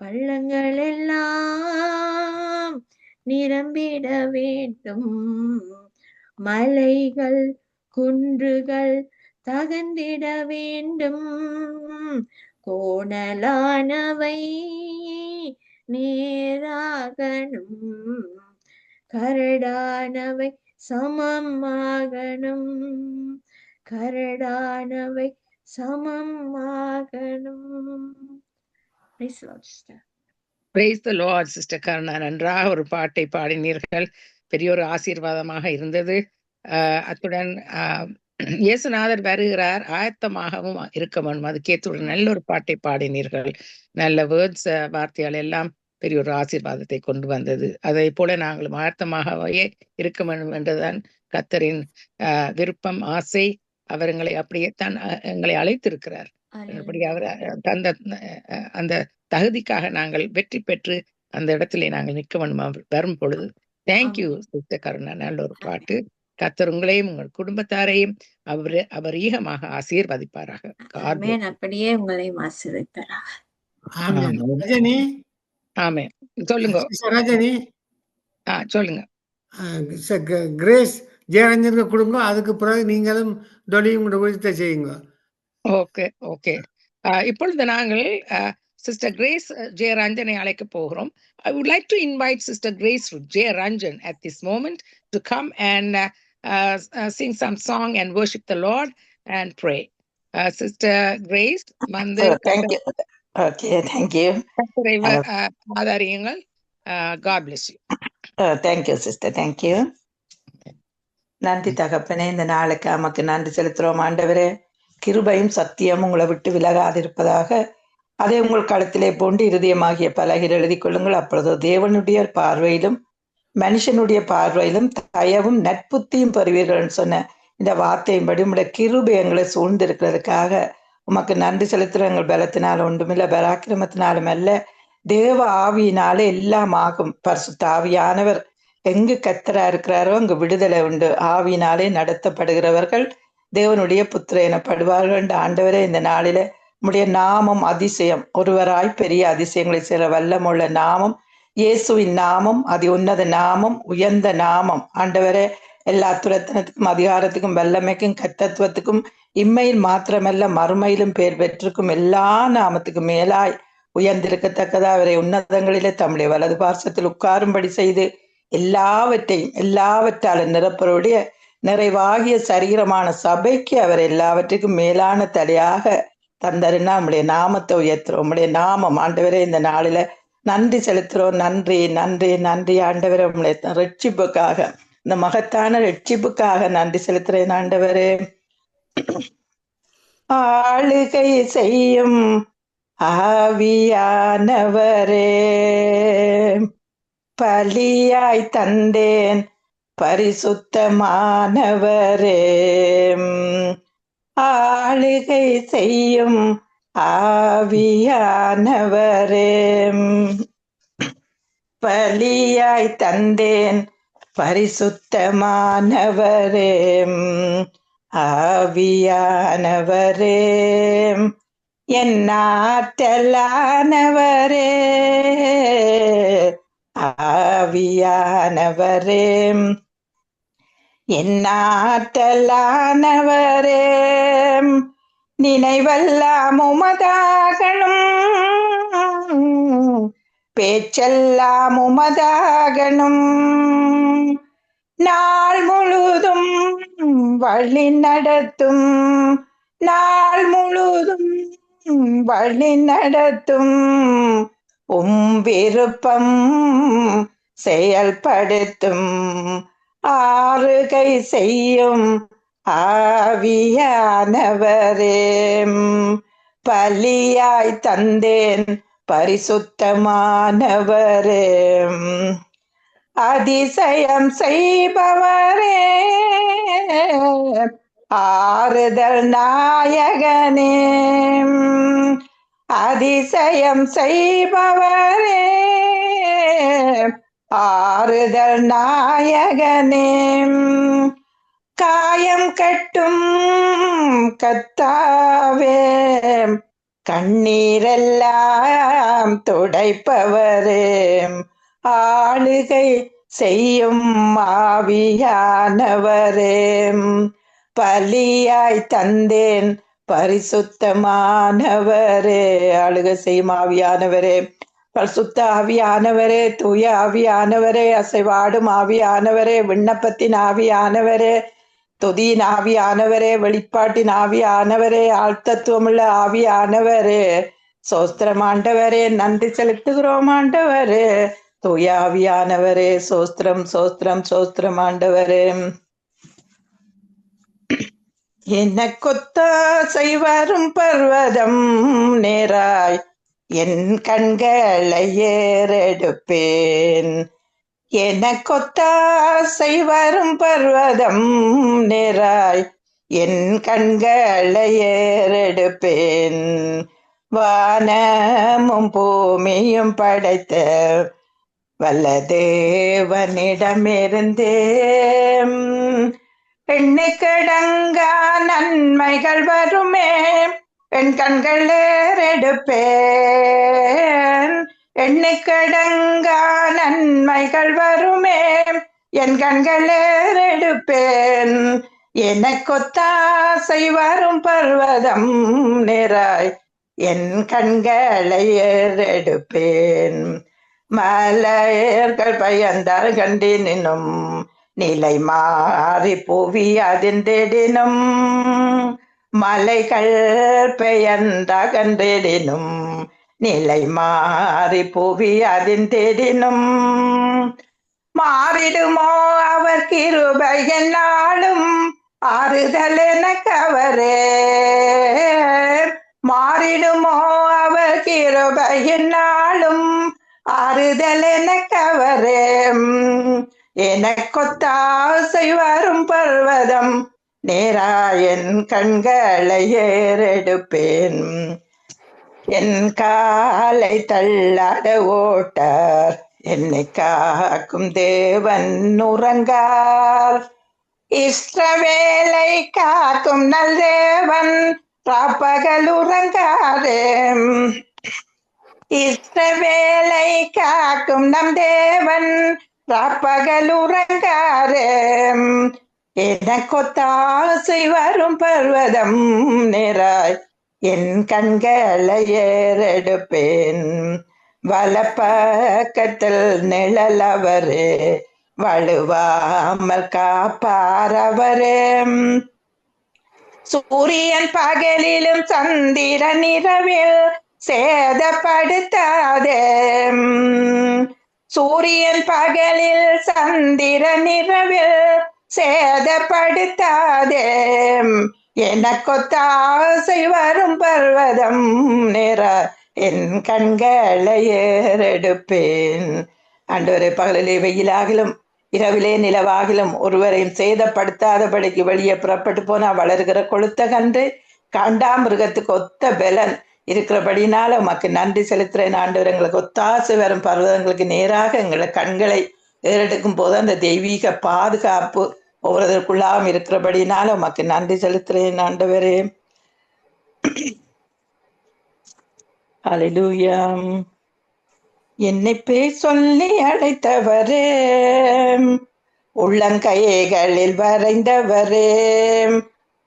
பள்ளங்கள் எல்லாம் நிரம்பிட வேண்டும், மலைகள் குன்றுகள் தகர்ந்திட வேண்டும், கோணலானவை நேராகணும், கரடானவை சமமாகணும், கரடானவை சமமாகணும். Praise the Lord, sister. Praise the Lord, Sister Karuna. நன்றாக ஒரு பாட்டை பாடினீர்கள். பெரிய ஒரு ஆசீர்வாதமாக இருந்தது. அத்துடன் இயேசுநாதர் வருகிறார், ஆயத்தமாகவும் இருக்க வேண்டும். அதுக்கேற்ற ஒரு நல்ல ஒரு பாட்டை பாடினீர்கள். நல்ல வேர்ட்ஸ், வார்த்தைகள் எல்லாம் பெரிய ஒரு ஆசீர்வாதத்தை கொண்டு வந்தது. அதை போல நாங்களும் ஆயத்தமாகவே இருக்க வேண்டும் என்றுதான் கர்த்தரின் விருப்பம், ஆசை. அவர் எங்களை அப்படியே தான் எங்களை அழைத்திருக்கிறார். அப்படி அவர் தந்த அந்த தகுதிக்காக நாங்கள் வெற்றி பெற்று அந்த இடத்திலே நாங்கள் நிற்க வேண்டும் வரும் பொழுது. Thank you sister Karuna. நல்ல ஒரு பாட்டு. கர்த்தர் உங்களையும் உங்கள் குடும்பத்தாரையும் அவர் ஈகமாக ஆசீர்வதிப்பாராக. அப்படியே உங்களையும் ஆசீர்வதிப்பாராக. ரஜினி, ஆமே. சொல்லுங்க ரஜினி. சொல்லுங்க. கிரேஸ் ஜெயரஞ்சனுக்கு கொடுங்க, அதுக்கு பிறகு நீங்களும் தொழியும் விழுத்த செய்யுங்க. Okay okay. இப்பொழுது நாங்கள் சிஸ்டர் கிரேஸ் ஜெயரஞ்சனை அழைக்க போகிறோம். I would like to invite Sister Grace Jeraranjan at this moment to come and sing some song and worship the Lord and pray. Sister Grace, thank you. Okay, thank you. God bless you. Thank you, sister. Thank you. நன்றி தகப்பனே, இந்த நாளுக்கு நமக்கு நன்றி செலுத்துறோம் ஆண்டவரே. கிருபையும் சத்தியம் உங்களை விட்டு விலகாதிருப்பதாக. அதை உங்கள் களத்திலே போன்று இருதயமாகிய பலகையில் எழுதி கொள்ளுங்கள். அப்பொழுது தேவனுடைய பார்வையிலும் மனுஷனுடைய பார்வையிலும் தயவும் நட்புத்தியும் பெறுவீர்கள் சொன்ன இந்த வார்த்தையின்படி உங்களுடைய கிருபை எங்களை சூழ்ந்திருக்கிறதுக்காக உமக்கு நன்றி செலுத்துற. எங்கள் பலத்தினால ஒன்றுமில்ல, பராக்கிரமத்தினாலும் அல்ல, தேவ ஆவியினாலே எல்லாம் ஆகும். பரிசுத்த ஆவியானவர் எங்கு கர்த்தரா இருக்கிறாரோ அங்கு விடுதலை உண்டு. ஆவியினாலே நடத்தப்படுகிறவர்கள் தேவனுடைய புத்திர எனப்படுவார்கள் என்று ஆண்டவரே, இந்த நாளில உம்முடைய நாமம் அதிசயம், ஒருவராய் பெரிய அதிசயங்களை செய்கிற வல்லமுள்ள நாமம் இயேசுவின் நாமம், அதி உன்னத நாமம், உயர்ந்த நாமம். ஆண்டவரே, எல்லா துரத்தனத்துக்கும் அதிகாரத்துக்கும் வல்லமைக்கும் கர்த்தத்துவத்துக்கும் இம்மையில் மாத்திரமல்ல மறுமையிலும் பேர் பெற்றிருக்கும் எல்லா நாமத்துக்கும் மேலாய் உயர்ந்திருக்கத்தக்கதா அவரை உன்னதங்களிலே தம்முடைய வலது பார்சத்தில் உட்காரும்படி செய்து எல்லாவற்றாலும் நிரப்பருடைய நிறைவாகிய சரீரமான சபைக்கு அவர் எல்லாவற்றுக்கும் மேலான தலையாக தந்தாருன்னா நம்முடைய நாமத்தை உயர்த்துறோம். உம்முடைய நாமம் ஆண்டவரே இந்த நாளில நன்றி செலுத்துறோம். நன்றி நன்றி நன்றி ஆண்டவரே, உம்முடைய ரட்சிப்புக்காக, இந்த மகத்தான ரட்சிப்புக்காக நன்றி செலுத்துறேன் ஆண்டவரே. ஆளுகை செய்யும் ஆவியானவரே, பலியாய் தந்தேன் பரிசுத்தமானவரே, ஆளுகை செய்யும் ஆவியானவரே, பலியாய் தந்தேன் பரிசுத்தமானவரே, ஆவியானவரே, என் ஆற்றலானவரே, ஆவியானவரே, என் ஆற்றலானவரே, நினைவெல்லாம் உமதாகணும், பேச்செல்லாம் உமதாகணும், நாள் முழுதும் வழி நடத்தும், நாள் முழுதும் வழி நடத்தும், விருப்பம் செயல்படுத்தும், ஆறுகை செய்யும் ஆவியானவரே, பலியாய் தந்தேன் பரிசுத்தமானவரே, அதிசயம் செய்பவரே, ஆறுதல் நாயகனே, அதிசயம் செய்பவரே, ஆறுதல் நாயகனே, காயம் கட்டும் கர்த்தாவே, கண்ணீரெல்லாம் துடைப்பவரே, ஆளுகை செய்யும் ஆவியானவரே, பலியாய் தந்தேன் பரிசுத்தமானவரே, ஆளுகை செய்யும் ஆவியானவரே, பரிசுத்த ஆவியானவரே, தூய ஆவியானவரே, அசைவாடும் ஆவியானவரே, விண்ணப்பத்தின் ஆவியானவரே, துதியின் ஆவியானவரே, வெளிப்பாட்டின் ஆவியானவரே, ஆழ்த்தத்துவமுள்ள ஆவியானவரே, சோஸ்திரம் ஆண்டவரே, நன்றி செலுத்துகிறோம் ஆண்டவரே. தூய ஆவியானவரே, சோஸ்திரம் சோஸ்திரம் சோஸ்திரம் ஆண்டவரே. எனக்கொத்தாசை வரும் பர்வதம் நேராய் என் கண்களை ஏறெடுப்பேன். எனக்கொத்தாசை வரும் பர்வதம் நேராய் என் கண்களை ஏறெடுப்பேன். வானமும் பூமியும் படைத்த வல்ல தேவனிடமிருந்தே எண்ணிக்கடங்கா நன்மைகள் வருமே, என் கண்கள் ஏறெடுப்பேன். எண்ணிக்கடங்கா நன்மைகள் வருமே, என் கண்கள் ஏறெடுப்பேன். எனக்கொத்தாசை வரும் பர்வதம் நேராய் என் கண்களை ஏறெடுப்பேன். மலையர்கள் பயந்தார் கண்டினும் நிலை மாறி புவி அதிர்ந்திடினும், மலைகள் பெயர்ந்தகன்றிடினும் நிலை மாறி புவி அதிர்ந்திடினும், மாறிடுமோ அவர் கிருபை என்னாலும் ஆறுதல் எனக்கு அவரே. மாறிடுமோ அவர் கிருபை என்னாலும் ஆறுதல் எனக்கு அவரே. எனக்கொத்தாசை வரும் பர்வதம் நேராயன் கண்களை ஏறெடுப்பேன். என் காலை தள்ளாட ஓட்டார் என்னை காக்கும் தேவன் உறங்கார். இஸ்ரவேலை காக்கும் நல் தேவன் ராப்பகல் உறங்காரே. இஸ்ரவேலை காக்கும் நம் தேவன் ராப்பகல் உறங்காரே. எனக்கொத்தாசை வரும் பர்வதம் நேராய் என் கண்களை ஏறெடுப்பேன். வலப்பக்கத்தில் நிழலவரே, வலுவாமல் காப்பாரவரே. சூரியன் பகலிலும் சந்திரன் இரவில் சேதப்படுத்தாதே. சூரியன் பகலில் சந்திரன் இரவில் சேதப்படுத்தாதே. எனக்கொத்தாசை வரும் பர்வதம் நேரா என் கண்களை ஏறெடுப்பேன். ஆண்டவரே, பகலிலே வெயிலாகிலும் இரவிலே நிலவாகிலும் ஒருவரையும் சேதப்படுத்தாதபடிக்கு வெளியே புறப்பட்டு போனா வளர்கிற கொளுத்த கன்று காண்டாமிருகத்துக்கு ஒத்த பலன் இருக்கிறபடினால உமக்கு நன்றி செலுத்துறேன். ஆண்டவர், எங்களுக்கு ஒத்தாசை வரும் பர்வதங்களுக்கு நேராக எங்களை கண்களை ஏறெடுக்கும் போது அந்த தெய்வீக பாதுகாப்பு ஒவ்வொருவருக்குள்ளாகவும் இருக்கிறபடினால உமக்கு நன்றி செலுத்துறேன் ஆண்டவரே. ஹல்லேலூயா. என்னை பேர் சொல்லி அழைத்தவரே, உள்ளங்கைகளில் வரைந்தவரே.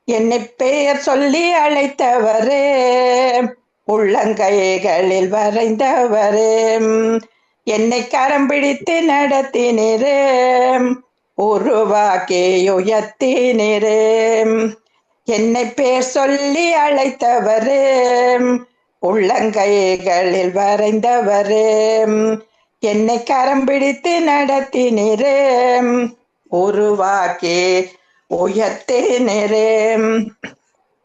என்னை பெயர் சொல்லி அழைத்தவரே, உள்ளங்கைகளில் வரைந்தவரே. என்னை கரம் பிடித்து நடத்தினரே, உருவாக்கி உயர்த்தினரே. என்னை பேர் சொல்லி அழைத்தவரே, உள்ளங்கைகளில் வரைந்தவரே. என்னை கரம் பிடித்து நடத்தினரே, உருவாக்கி உயர்த்தினரே.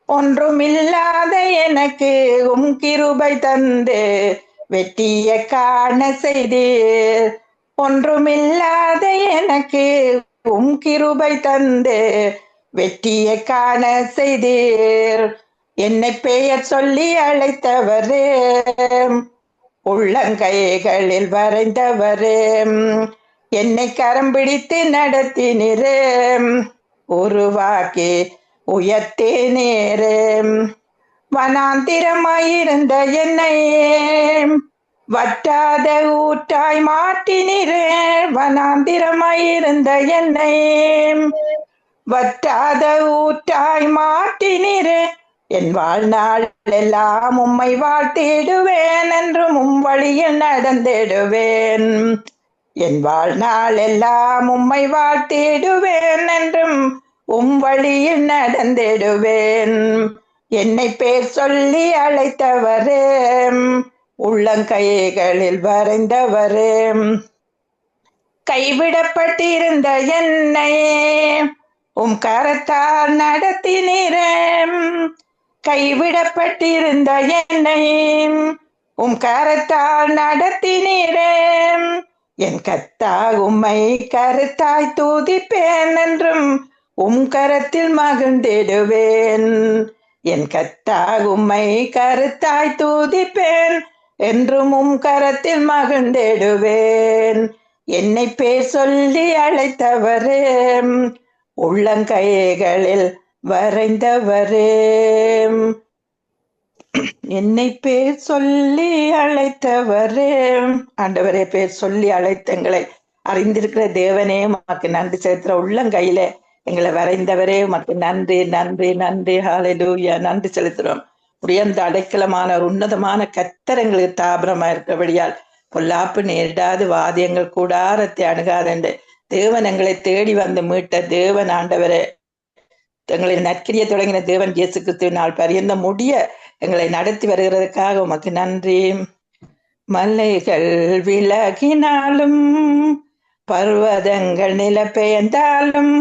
ஒன்றுமில்லாத எனக்கு கிருபை தந்து வெற்றிய காண செய்தீர். ஒன்றுமில்லாத எனக்கு கிருபை தந்து வெற்றிய காண செய்தீர். என்னை பெயர் சொல்லி அழைத்தவரே, உள்ளங்கைகளில் வரைந்தவரே. என்னை கரம் பிடித்து நடத்தினரே, உருவாக்கி உயர்த்தினரே. வனாந்திரமாயிருந்த என்னை வற்றாத ஊற்றாய் மாற்றினரே. வனாந்திரமாயிருந்த என்னை வற்றாத ஊற்றாய் மாற்றினரே. என் வாழ்நாள் எல்லாம் உம்மை வாழ்த்திடுவேன் என்றும் வழியில் நடந்திடுவேன். என் வாழ்நாள் எல்லாம் உம்மை வாழ்த்திடுவேன் என்றும் வழியில் நடந்திடுவேன். என்னை பேர் சொல்லி அழைத்தவரே, உள்ளங்கைகளில் வரைந்தவரே, கைவிடப்பட்டிருந்த என்னை கரத்தால் நடத்தினீரே. கைவிடப்பட்டிருந்த என்னை கரத்தால் நடத்தினீரே. என் கர்த்தா உம்மை கருத்தாய் தூதிப்பேன் என்றும் கரத்தில் மகிழ்ந்திடுவேன். என் கர்த்தா உம்மை கருத்தாய் தூதிப்பேன் என்றும் கரத்தில் மகிழ்ந்திடுவேன். என்னை பேர் சொல்லி அழைத்தவரே, உள்ளங்கைகளில் வரைந்தவரே. என்னை பேர் சொல்லி அழைத்தவரே. ஆண்டவரே, பேர் சொல்லி அழைத்தங்களை அறிந்திருக்கிற தேவனே உமக்கு நன்றி செலுத்துற. உள்ளங்கையில எங்களை வரைந்தவரே உமக்கு நன்றி நன்றி நன்றி. ஹல்லேலூயா, நன்றி செலுத்துறோம். உயர்ந்த அடைக்கலமான ஒரு உன்னதமான கர்த்தர் எங்களுக்கு தாபரமா இருக்கிறபடியால் பொல்லாப்பு நேரிடாது வாதியங்கள் கூடாரத்தை அணுகாதென்று தேவன் எங்களை தேடி வந்து மீட்ட தேவன் ஆண்டவரே, எங்களை நற்கிரிய தொடங்கின தேவன் இயேசு கிறிஸ்துவினால் பரியந்த முடிய எங்களை நடத்தி வருகிறதுக்காக உமக்கு நன்றி. மலைகள் விலகினாலும் பர்வதங்கள் நில பெயர்ந்தாலும்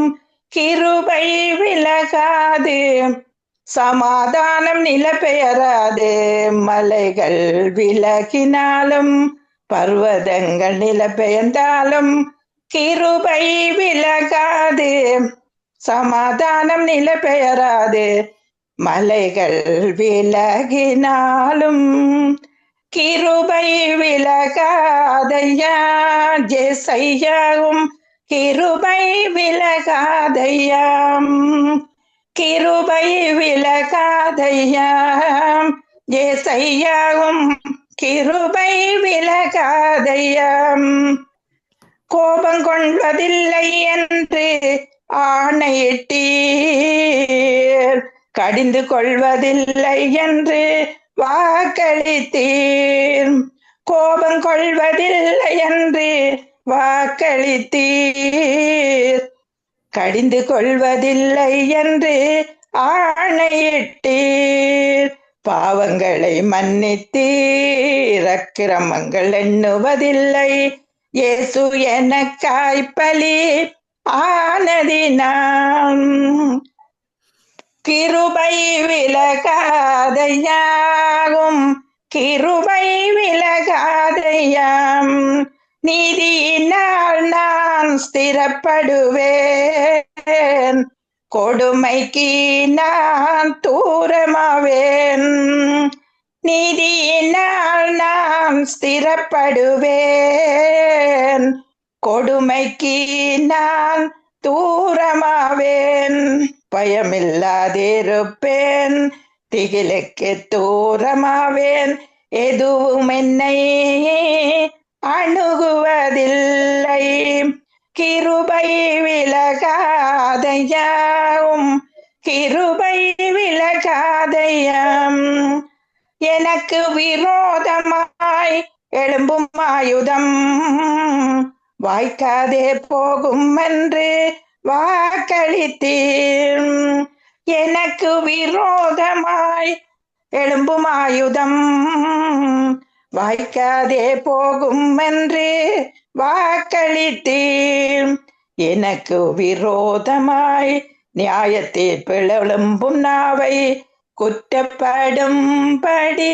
கிருபை விலகாது, சமாதானம் நில பெயராது. மலைகள் விலகினாலும் பர்வதங்கள் நில பெயர்ந்தாலும் கிருபை விலகாது, சமாதானம் நில பெயராது. மலைகள் விலகினாலும் கிருபை விலகாதையா. ஜெசையாவும் கிருபை விலகாதையாம், கிருபை விலகாதையாம். ஜெசையாவும் கிருபை விலகாதையாம். கோபம் கொள்வதில்லை என்று ஆணையிட்டீர், கடிந்து கொள்வதில்லை என்று வாக்களித்தீர். கோபம் கொள்வதில்லை என்று வாக்களித்தீர், கடிந்து கொள்வதில்லை என்று ஆணையிட்டீர். பாவங்களை மன்னித்தீர், அக்கிரமங்கள் எண்ணுவதில்லை. இயேசு எனக்காய் பலி ஆனதினாம். கிருபை விலகாதையாகும், கிருபை விலகாதையாம். நீதியினால் நான் ஸ்திரப்படுவேன், கொடுமைக்கு நான் தூரமாவேன். நீதியினால் நான் ஸ்திரப்படுவேன், கொடுமைக்கு நான் தூரமாவேன். பயமில்லாதிருப்பேன், திகிலுக்கு தூரமாவேன். எதுவும் என்னை அணுகுவதில்லை. கிருபை விலகாதையாம், கிருபை விலகாதையாம். எனக்கு விரோதமாய் எழும்பும் ஆயுதம் வாய்க்காதே போகும் என்று வாக்களித்தீர். எனக்கு விரோதமாய் எழும்பும் ஆயுதம் வாய்க்காதே போகும் என்று வாக்களித்தீர். எனக்கு விரோதமாய் நியாயத்தில் பிளம்பும் நாவை குற்றப்படும்படி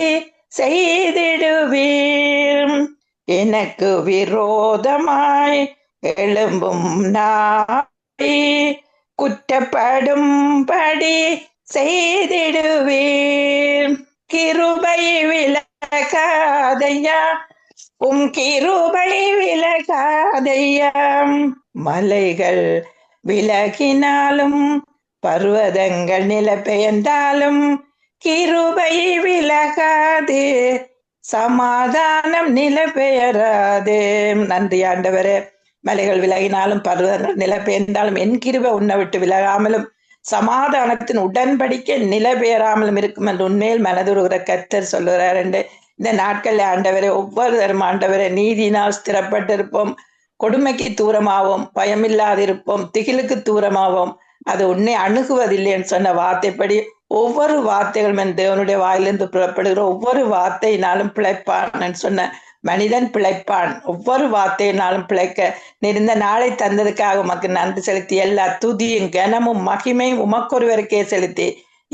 செய்திடுவீர். எனக்கு விரோதமாய் எழும்பும் நாவை குற்றப்படும்படி செய்திடுவீர். கிருபை விலகாதையா, கிருபை விலகாதையா. மலைகள் விலகினாலும் பர்வதங்கள் நில பெயர்ந்தாலும் கிருபை விலகாது, சமாதானம் நில பெயராது. நன்றி ஆண்டவரே. மலைகள் விலகினாலும் பர்வதங்கள் நில பெயர்ந்தாலும் என் கிருபை உன்னை விட்டு விலகாமலும் சமாதானத்தின் உடன்படிக்கை நிலை பெயராமலும் இருக்கும் என்று உண்மையில் மனதுருகிற கர்த்தர் சொல்லுகிறார் என்று இந்த நாட்களில் ஆண்டவரை ஒவ்வொருவரும் ஆண்டவரை நீதியினால் ஸ்திரப்பட்டிருப்போம், கொடுமைக்கு தூரமாவோம், பயமில்லாதிருப்போம், திகிலுக்கு தூரமாவோம், அது உன்னை அணுகுவதில்லைன்னு சொன்ன வார்த்தைப்படி ஒவ்வொரு வார்த்தைகளும் என் தேவனுடைய வாயிலிருந்து புறப்படுகிற ஒவ்வொரு வார்த்தையினாலும் பிழைப்பான் சொன்ன மனிதன் பிழைப்பான். ஒவ்வொரு வார்த்தையினாலும் பிழைக்க நெருந்த நாளை தந்ததுக்காக உமக்கு நன்றி செலுத்தி எல்லா துதியும் கனமும் மகிமையும் உமக்கொருவருக்கே செலுத்தி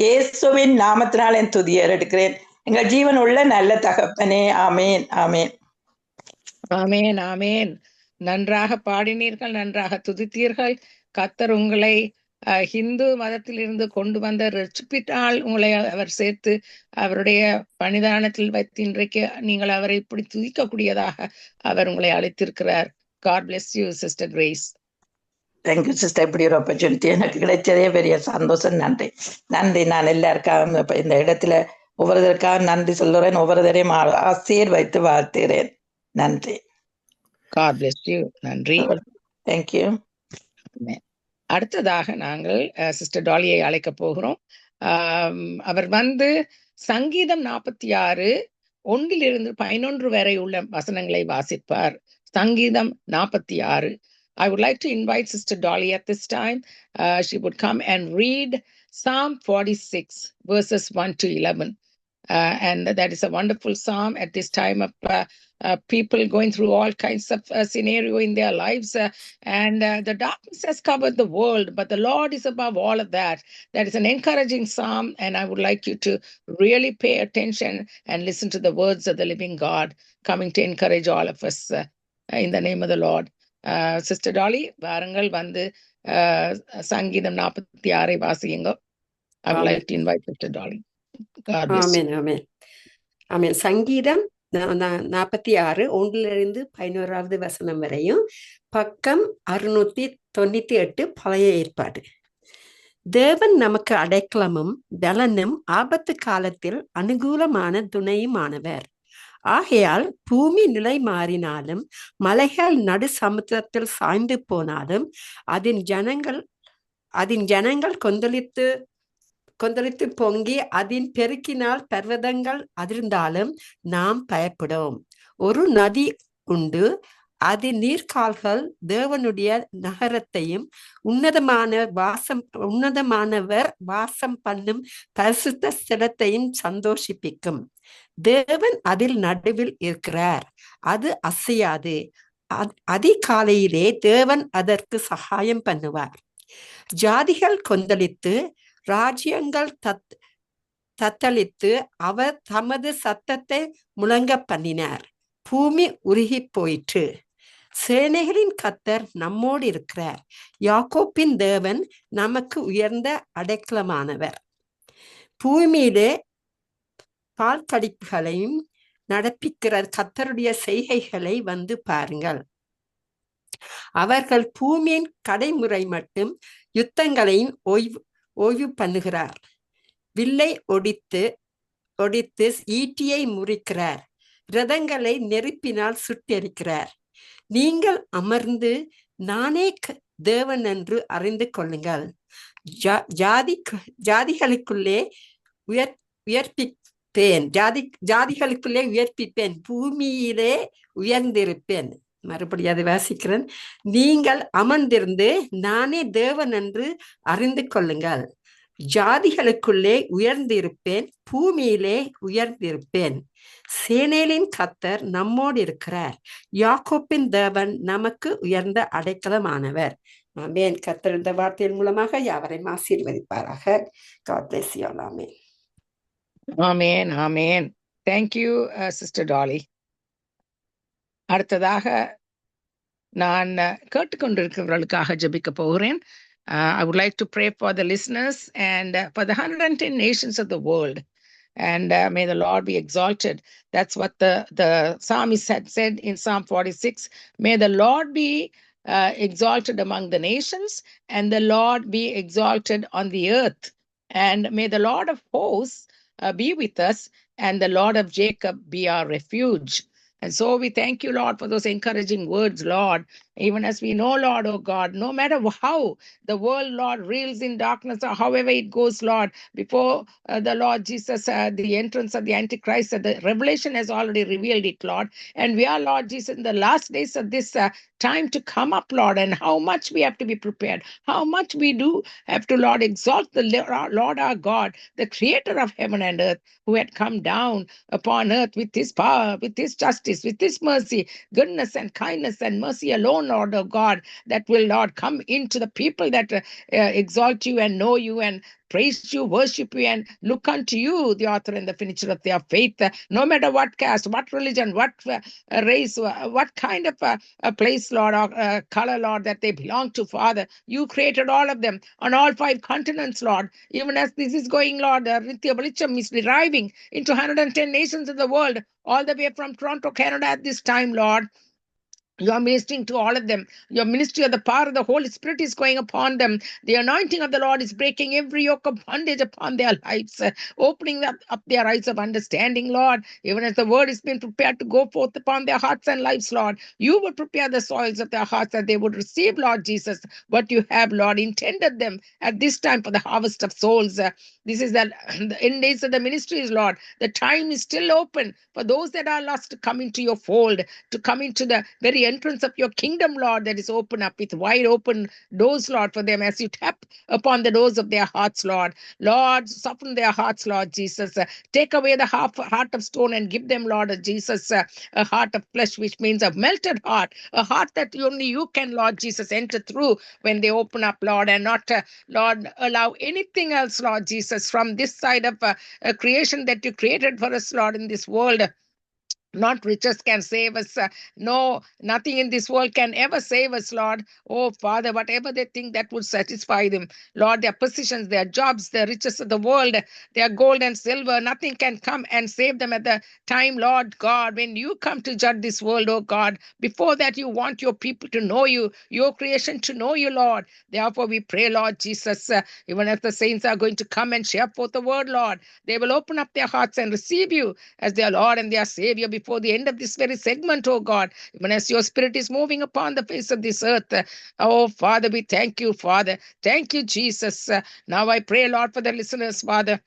இயேசுவின் நாமத்தினால் என் துதியை எடுக்கிறேன். எங்கள் ஜீவன் உள்ள நல்ல தகப்பனே. ஆமேன், ஆமேன், ஆமேன், ஆமேன். நன்றாக பாடினீர்கள், நன்றாக துதித்தீர்கள். கர்த்தர் உங்களை ஹிந்து மதத்திலிருந்து கொண்டு வந்த ரட்சிப்பிட்டால் உங்களை அவர் சேர்த்து அவருடைய பணிதானத்தில் வைத்து இன்றைக்கு நீங்கள் அவரை இப்படி துதிக்கக்கூடியதாக அவர் உங்களை அழைத்திருக்கிறார். God bless you, Sister Grace. Thank you sister. இப்படி ஒரு ஆப்பர்ச்சுனிட்டி எனக்கு கிடைச்சதே பெரிய சந்தோஷம். நன்றி, நன்றி. நான் எல்லாருக்காக இந்த இடத்துல ஒவ்வொருவருக்காக நன்றி சொல்லுறேன், ஒவ்வொருவரையும் ஆசீர்வதித்து வாழ்த்துகிறேன். நன்றி. God bless you. நன்றி. தேங்க்யூ. அடுத்ததாக நாங்கள் சிஸ்டர் டாலியை அழைக்க போகிறோம். அவர் வந்து சங்கீதம் 46 1-11 வரை உள்ள வசனங்களை வாசிப்பார். சங்கீதம் 46. I would like to invite Sister Dolly at this time. She would come and read Psalm 46 verses 1-11. And that is a wonderful psalm at this time of people going through all kinds of scenario in their lives, and the darkness has covered the world, but the Lord is above all of that. That is an encouraging psalm, and I would like you to really pay attention and listen to the words of the living God coming to encourage all of us in the name of the Lord. Sister Dolly, வாருங்கள் வந்து சங்கீதம் 46 வாசியுங்க. I would like to invite Sister Dolly. ஆமென், ஆமென், ஆமென். சங்கீதம் 46 1-11 வசனம் வரையும், பக்கம் 698, பழைய ஏற்பாடு. தேவன் நமக்கு அடைக்கலமும் பலனும் ஆபத்து காலத்தில் அனுகூலமான துணையுமானவர். ஆகையால் பூமி நிலை மாறினாலும் மலைகள் நடு சமுத்திரத்தில் சாய்ந்து போனாலும் அதன் ஜனங்கள் கொந்தளித்து பொங்கி அதன் பெருக்கினால் பர்வதங்கள் அதிர்ந்தாலும் நாம் பயப்படும். ஒரு நதி உண்டு, அதன் நீர்க்கால்கள் தேவனுடைய நகரத்தையும் உன்னதமானவர் வாசம் பண்ணும் பரிசுத்த ஸ்தலத்தையும் சந்தோஷிப்பிக்கும். தேவன் அதில் நடுவில் இருக்கிறார், அது அசையாது. அதிகாலையிலே தேவன் அதற்கு சகாயம் பண்ணுவார். ஜாதிகள் கொந்தளித்து ராஜ்யங்கள் தத்தளித்து அவர் தமது சத்தத்தை முழங்க பண்ணினார். பூமி உருகி போயிற்று. சேனைகளின் கர்த்தர் நம்மோடு இருக்கிறார். யாக்கோப்பின் தேவன் நமக்கு உயர்ந்த அடைக்கலமானவர். பூமியிலே பால் கடிப்புகளையும் நடப்பிக்கிற கர்த்தருடைய செய்கைகளை வந்து பாருங்கள். அவர்கள் பூமியின் கடைமுறை மட்டும் யுத்தங்களையும் ஓய்வு பண்ணுகிறார். வில்லை ஒடித்து ஈட்டியை முறிக்கிறார். ரதங்களை நெருப்பினால் சுட்டெரிக்கிறார். நீங்கள் அமர்ந்து நானே தேவன் என்று அறிந்து கொள்ளுங்கள். ஜாதிகளுக்குள்ளே ஜாதிகளுக்குள்ளே உயர்ப்பிப்பேன், பூமியிலே உயர்ந்திருப்பேன். மறுபடியும் அதை வாசிக்கிறேன். நீங்கள் அமர்ந்திருந்து நானே தேவன் என்று அறிந்து கொள்ளுங்கள். ஜாதிகளுக்குள்ளே உயர்ந்திருப்பேன், பூமியிலே உயர்ந்திருப்பேன். சேனைகளின் கர்த்தர் நம்மோடு இருக்கிறார். யாக்கோப்பின் தேவன் நமக்கு உயர்ந்த அடைக்கலமானவர். ஆமென். கர்த்தர் இந்த வார்த்தையின் மூலமாக யாவரையும் ஆசீர்வதிப்பாராக. God bless you all. ஆமென். ஆமென், ஆமென். Thank you, Sister Dolly. அடுத்ததாக நான் கேட்டுக்கொண்டிருக்கிறவர்களுக்காக ஜெபிக்க போகிறேன். I would like to pray for the listeners and for the 110 nations of the world. And may the Lord be exalted. That's what the psalmist had said in Psalm 46. May the Lord be exalted among the nations, and the Lord be exalted on the earth. And may the Lord of hosts be with us, and the Lord of Jacob be our refuge. And so we thank you, Lord, for those encouraging words, Lord. Even as we know, Lord, oh God, no matter how the world, Lord, reels in darkness or however it goes, Lord, before the Lord Jesus, the entrance of the Antichrist, the revelation has already revealed it, Lord. And we are, Lord Jesus, in the last days of this time to come up, Lord, and how much we have to be prepared, how much we do have to, Lord, exalt the Lord our God, the creator of heaven and earth, who had come down upon earth with his power, with his justice, with his mercy, goodness and kindness and mercy alone, Lord of God, that will, Lord, come into the people that exalt you and know you and praise you, worship you, and look unto you, the author and the finisher of their faith, no matter what caste, what religion, what race, what kind of a place, Lord, or color, Lord, that they belong to, Father. You created all of them on all 5 continents, Lord. Even as this is going, Lord, Nitya Velicham is deriving into 110 nations in the world, all the way from Toronto, Canada at this time, Lord. You are ministering to all of them. Your ministry of the power of the Holy Spirit is going upon them. The anointing of the Lord is breaking every yoke of bondage upon their lives, opening up their eyes of understanding, Lord. Even as the word is being prepared to go forth upon their hearts and lives, Lord, you will prepare the soils of their hearts that they would receive, Lord Jesus, what you have, Lord, intended them at this time for the harvest of souls. This is the end days of the ministries, Lord. The time is still open for those that are lost to come into your fold, to come into the very entrance of your kingdom, Lord, that is open up with wide open doors, Lord, for them as you tap upon the doors of their hearts, Lord. Lord, soften their hearts, Lord Jesus. Take away the heart of stone and give them, Lord Jesus, a heart of flesh, which means a melted heart, a heart that only you can, Lord Jesus, enter through when they open up, Lord, and not, Lord, allow anything else, Lord Jesus, from this side of a creation that you created for us, Lord, in this world. Not riches can save us. No, nothing in this world can ever save us, Lord. Oh, Father, whatever they think that would satisfy them, Lord, their positions, their jobs, the riches of the world, their gold and silver, nothing can come and save them at the time, Lord God, when you come to judge this world, oh God. Before that, you want your people to know you, your creation to know you, Lord. Therefore, we pray, Lord Jesus, even as the saints are going to come and share forth the word, Lord, they will open up their hearts and receive you as their Lord and their Savior before the end of this very segment, oh God, even as your Spirit is moving upon the face of this earth. Oh, Father, we thank you, Father. Thank you, Jesus. Now I pray, Lord, for the listeners, Father.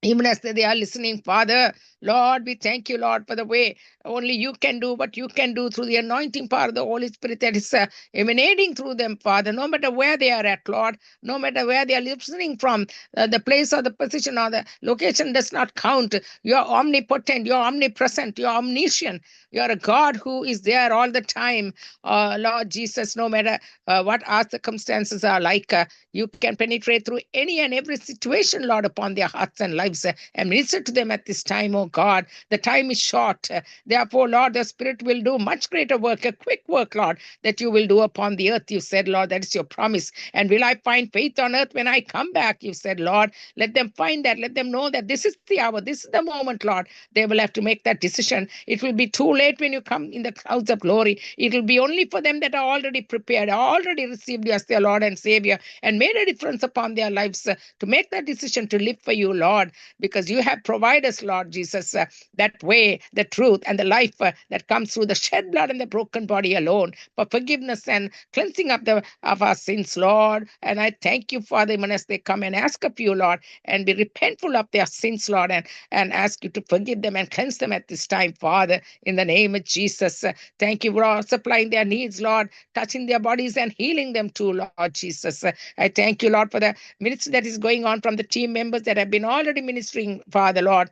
Even as they are listening, Father, Lord, we thank you, Lord, for the way only you can do what you can do through the anointing power of the Holy Spirit that is emanating through them, Father, no matter where they are at, Lord, no matter where they are listening from, the place or the position or the location does not count. You are omnipotent, you are omnipresent, you are omniscient. You are a God who is there all the time, Lord Jesus, no matter what our circumstances are like. You can penetrate through any and every situation, Lord, upon their hearts and lives and minister to them at this time, oh God. The time is short. Therefore, Lord, the Spirit will do much greater work, a quick work, Lord, that you will do upon the earth. You said, Lord, that is your promise. And will I find faith on earth when I come back? You said, Lord, let them find that. Let them know that this is the hour. This is the moment, Lord. They will have to make that decision. It will be too late when you come in the clouds of glory. It will be only for them that are already prepared, already received you as their Lord and Savior, and made a difference upon their lives to make that decision to live for you, Lord, because you have provided us, Lord Jesus, that way, the truth, and the life that comes through the shed blood and the broken body alone for forgiveness and cleansing of our sins, Lord. And I thank you, Father, even as they come and ask of you, Lord, and be repentful of their sins, Lord, and ask you to forgive them and cleanse them at this time, Father, in the name of Jesus. Thank you for supplying their needs, Lord, touching their bodies and healing them too, Lord Jesus. I thank you, Lord, for the ministry that is going on from the team members that have been already ministering, Father, Lord.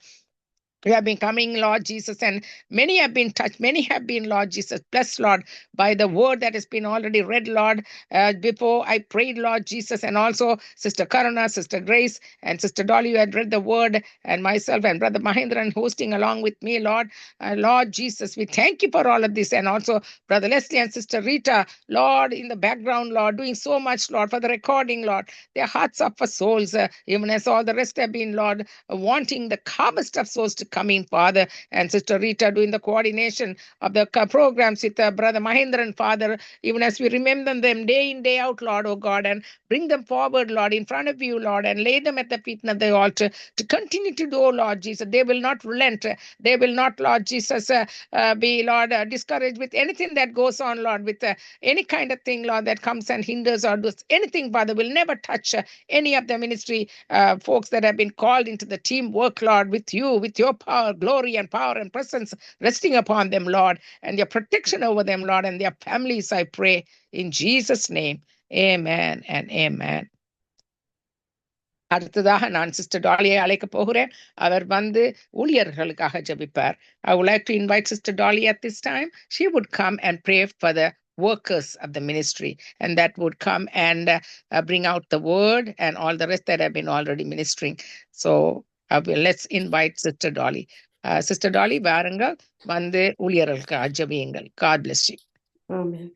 You have been coming, Lord Jesus, and many have been touched. Many have been, Lord Jesus, blessed, Lord, by the word that has been already read, Lord. Before I prayed, Lord Jesus, and also Sister Karuna, Sister Grace, and Sister Dolly, you had read the word, and myself and Brother Mahindran hosting along with me, Lord. Lord Jesus, we thank you for all of this, and also Brother Leslie and Sister Rita, Lord, in the background, Lord, doing so much, Lord, for the recording, Lord. Their hearts are for souls, even as all the rest have been, Lord, wanting the harvest of souls to coming, Father, and Sister Rita doing the coordination of the programs with Brother Mahindran, Father, even as we remember them day in, day out, Lord, oh God, and bring them forward, Lord, in front of you, Lord, and lay them at the feet of the altar to continue to do, oh Lord Jesus. They will not relent. They will not, Lord Jesus, be, Lord, discouraged with anything that goes on, Lord, with any kind of thing, Lord, that comes and hinders or does anything, Father, will never touch any of the ministry folks that have been called into the teamwork, Lord, with you, with your power, glory, and power and presence resting upon them, Lord, and your protection over them, Lord, and their families, I pray, in Jesus' name. Amen and amen. அடுத்ததாக நான் sister டாலியை அழைக்க போகிறேன். அவர் வந்து ஊழியர்களுக்காக ஜெபிப்பார். I would like to invite Sister Dolly at this time. She would come and pray for the workers of the ministry, and that would come and bring out the word and all the rest that have been already ministering. So let's invite Sister Dolly. Sister Dolly, வாருங்கள், வந்து ஊழியர்களுக்காக ஜெபியுங்கள். God bless you. ஆமென்.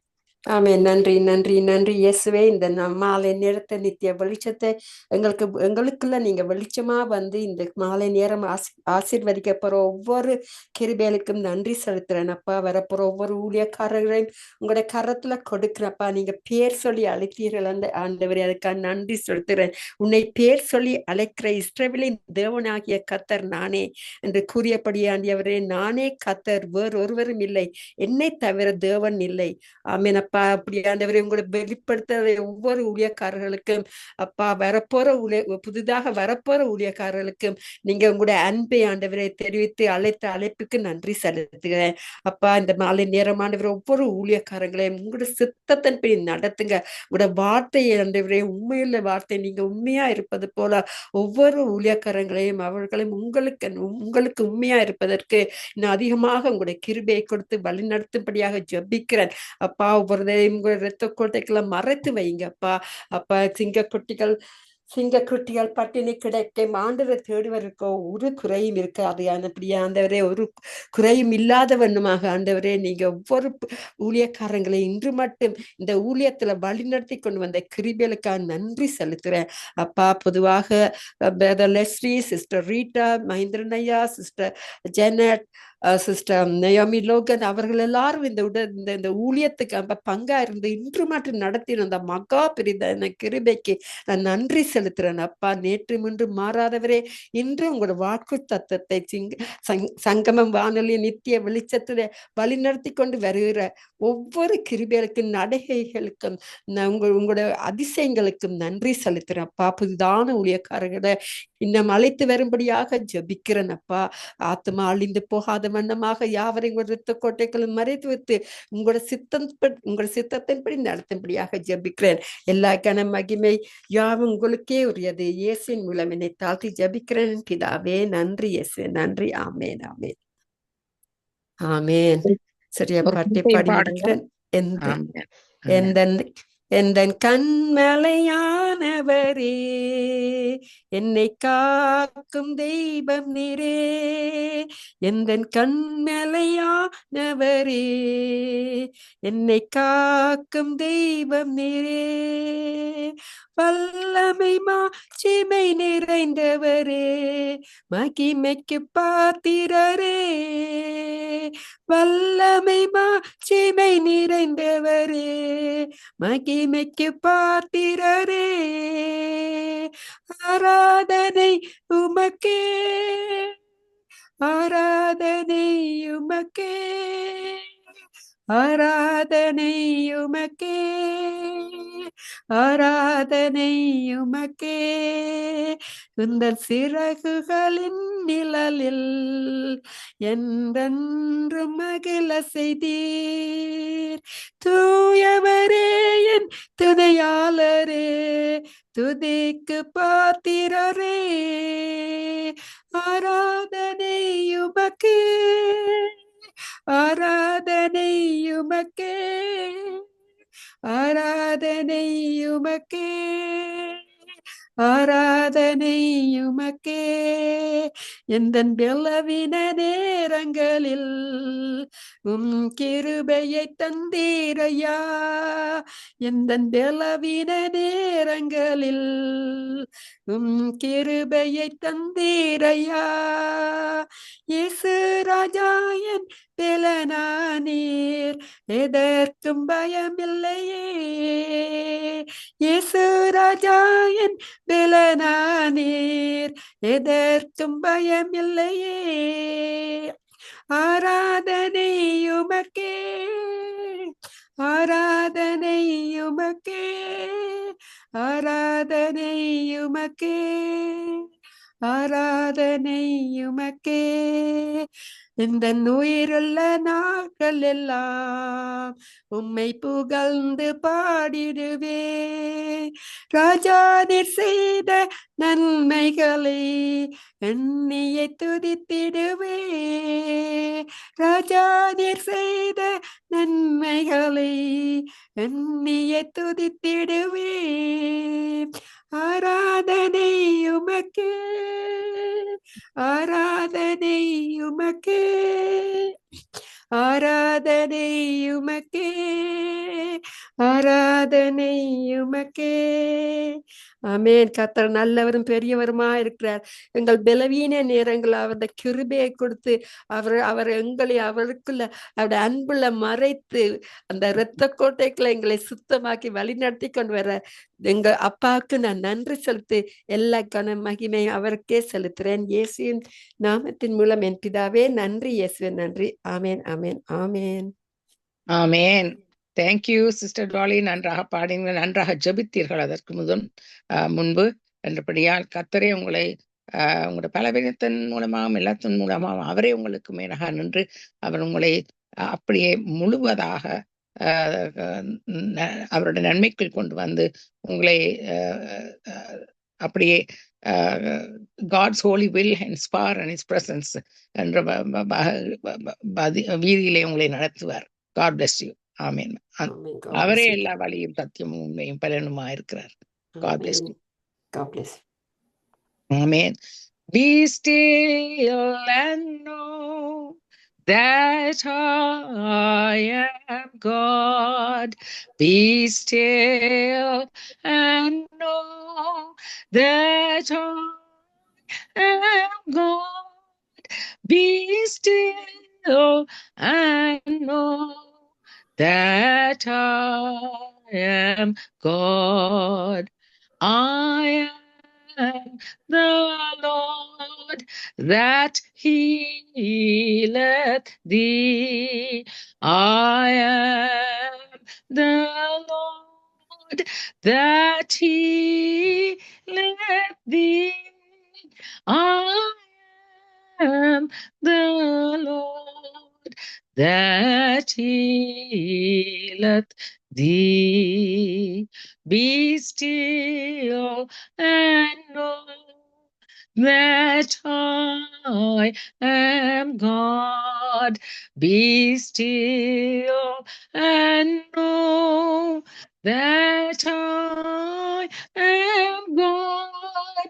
ஆமென். நன்றி நன்றி நன்றி இயேசுவே. இந்த மாலை நேரத்தை நித்திய வெளிச்சத்தை எங்களுக்குள்ள நீங்க வெளிச்சமா வந்து இந்த மாலை நேரம் ஆசீர்வதிக்க போற ஒவ்வொரு கிருபைகளுக்கும் நன்றி செலுத்துறேன் அப்பா. வரப்போற ஒவ்வொரு ஊழியக்காரர்களையும் உங்களுடைய கரத்துல கொடுக்கிறப்பா. நீங்க பேர் சொல்லி அழைத்தீர்கள் அந்த ஆண்டவரே, அதுக்காக நன்றி செலுத்துறேன். உன்னை பேர் சொல்லி அழைக்கிற இஸ்ரவேலின் தேவனாகிய கர்த்தர் நானே என்று கூறியபடி ஆண்டவரே, நானே கர்த்தர், வேறொருவரும் இல்லை, என்னை தவிர தேவன் இல்லை. ஆமென் அப்பா. அப்படி ஆண்டவரே, உங்களை வெளிப்படுத்த ஒவ்வொரு ஊழியக்காரர்களுக்கும் அப்பா, புதிதாக வரப்போற ஊழியக்காரர்களுக்கும் நீங்க உங்களுடைய அன்பை ஆண்டவரை தெரிவித்து அழைத்த அழைப்புக்கு நன்றி செலுத்துகிறேன் அப்பா. இந்த மாலை நேரம் ஆண்டவரை ஒவ்வொரு ஊழியக்காரங்களையும் உங்களுடைய சித்தத்தின்படி நடத்துங்க. உங்களுடைய வார்த்தை ஆண்டவரே, உண்மையுள்ள வார்த்தை, நீங்க உண்மையா இருப்பது போல ஒவ்வொரு ஊழியக்காரங்களையும் அவர்களையும் உங்களுக்கு உண்மையா இருப்பதற்கு இன்னும் அதிகமாக உங்களுடைய கிருபையை கொடுத்து வழி நடத்தும்படியாக ஜெபிக்கிறேன் அப்பா. ஒவ்வொரு உங்களுடைய இரத்த கோட்டைக்கெல்லாம் மறைத்து வைங்க அப்பா. அப்பா, சிங்கக்குட்டிகள் பட்டினி கிடைக்க ஆண்டவரை தேடுவதற்கோ ஒரு குறையும் இருக்காது. அப்படியே ஆண்டவரே, ஒரு குறையும் இல்லாதவண்ணுமாக ஆண்டவரே, நீங்க ஒவ்வொரு ஊழியக்காரங்களை இன்று மட்டும் இந்த ஊழியத்துல வழிநடத்தி கொண்டு வந்த கிருபைகளுக்காக நன்றி செலுத்துறேன் அப்பா. பொதுவாக brother Leslie, sister Rita, Mahindran ஐயா, sister Janet, sister Naomi Logan அவர்கள் எல்லாரும் இந்த ஊழியத்துக்கு பங்கா இருந்து இன்று மட்டும் நடத்தின அந்த மகா பெரிதான கிருபைக்கு நான் நன்றி செலுத்துறேன் அப்பா. நேற்று முன்று மாறாதவரே, இன்று உங்களோட வாக்கு தத்துவத்தை சங்கமம் வானொலி நித்திய வெளிச்சத்துல வழிநடத்தி கொண்டு வருகிற ஒவ்வொரு கிருபைகளுக்கும் நடைகைகளுக்கும் உங்களோட அதிசயங்களுக்கும் நன்றி செலுத்துறேன் அப்பா. புதிதான ஊழியக்காரர்களை இன்னும் அழைத்து வரும்படியாக ஜெபிக்கிறேன் அப்பா. ஆத்மா அழிந்து போகாத வண்ணமாக யாவரையும் இரத்த கோட்டைகளும் மறைத்து வைத்து உங்களோட சித்தத்தின்படி நடத்தும்படியாக ஜெபிக்கிறேன். எல்லா கன மகிமை யாவும் உங்களுக்கே உரியது. இயேசுவின் மூலம் என்னை தாழ்த்தி ஜெபிக்கிறேன் பிதாவே. நன்றி இயேசு, நன்றி. ஆமேன் ஆமேன் ஆமேன். சரியா பாட்டை பாடி முடிக்கிறேன். எந்தன் கண்மலையானவரே, என்னை காக்கும் தெய்வம் நீரே. எந்தன் கண்மலையானவரே, என்னை காக்கும் தெய்வம் நீரே. வல்லமை மாட்சிமை நிறைந்தவரே, மகிமைக்கு பாத்திரரே. வல்லமை மாட்சிமை நிறைந்தவரே, மகிமைக்கு பாத்திரரே. ஆராதனை உமக்கே, ஆராதனை உமக்கே, ஆராதனை உமக்கே, ஆராதனை உமக்கே. உந்தன் சிறகுகளின் நிழலில் என்றென்றும் மகிழ செய்தீர். தூயவரே, என் துணையாளரே, துதிக்கு பாத்திரரே. ஆராதனை உமக்கே, ஆராதனை உமக்கே, ஆராதனை உமக்கே, ஆராதனை உமக்கே. எந்தன் பலவீன நேரங்களில் கிருபையை தந்தீரையா. எந்தன் பலவீன நேரங்களில் கிருபையை தந்தீரையா. இயேசு ராஜா என் பலனானீர், எதற்கும் பயமில்லையே. இயேசு ராஜா என் பலனானீர், எதற்கும் பயமில்லையே. ஆராதனை உமக்கே, ஆராதனை உமக்கே, ஆராதனை உமக்கே, ஆராதனை உமக்கே. இந்த உயிருள்ள நாட்கள் எல்லாம் உம்மை புகழ்ந்து பாடிடுவே. ராஜா நீர் செய்த நன்மைகளை எண்ணியை துதித்திடுவே. ராஜா நீர் செய்த நன்மைகளை எண்ணியை துதித்திடுவே. ஆராதனை உமக்கே, ஆராதனை உமக்கே, ஆராதனை உமக்கே, ஆராதனை உமக்கே. ஆமென். கர்த்தர் நல்லவரும் பெரியவருமா இருக்கிறார். எங்கள் பலவீன நேரங்கள் அவருடைய கிருபையை கொடுத்து அவர் எங்களை அவருக்குள்ள அவருடைய அன்புல மறைத்து அந்த இரத்த கோட்டைக்குள்ள எங்களை சுத்தமாக்கி வழி நடத்தி கொண்டு வர எங்க அப்பாவுக்கு நான் நன்றி செலுத்து. எல்லா கன மகிமையும் அவருக்கே செலுத்துறேன். இயேசுவின் நாமத்தின் மூலம் என் பிதாவே நன்றி. இயேசுவே நன்றி. ஆமேன், ஆமேன், ஆமேன். ஆமேன். Thank you sister Dolly. நன்றாக பாடினீர்கள், நன்றாக ஜெபித்தீர்கள். அதற்கு முன்பு என்றபடியால் கர்த்தரே உங்களை உங்களோட பலவீனத்தின் மூலமாகவும் எல்லாத்தின் மூலமாகவும் அவரே உங்களுக்கு மேலாக நின்று அவர் உங்களை அப்படியே முழுவதாக அவருடைய நன்மைக்குள் கொண்டு வந்து உங்களை அப்படியே God's holy will inspire and his presence என்ற வீதியிலே உங்களை நடத்துவார். God bless you. ஆமென். அவரே எல்லா வழியும் சத்தியமும் உண்மையும் பலனுமா இருக்கிறார். God bless you. God bless. Amen. Be still and know that I am God. Be still and know that I am God. Be still and know that I am God. I am the Lord that healeth thee. I am the Lord that healeth thee. I am the Lord that healeth thee. Be still and know that I am God. Be still and know that I am God.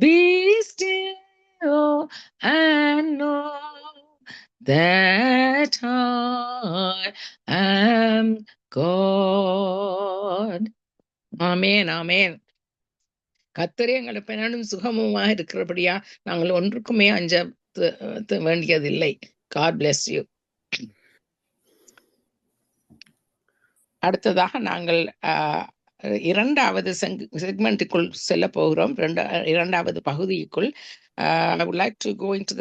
Be still and know that I am God. ஆமென், ஆமென். கர்த்தரே எங்களை பெறனும் சுகமுமாக இருக்கிறபடியா நாங்கள் ஒன்றுக்குமே அஞ்ச வேண்டியதில்லை. God bless you. அடுத்ததாக நாங்கள் இரண்டாவது செக்மெண்ட்டுக்குள் செல்ல போகிறோம். இரண்டாவது பகுதிக்குள் I would like to go into the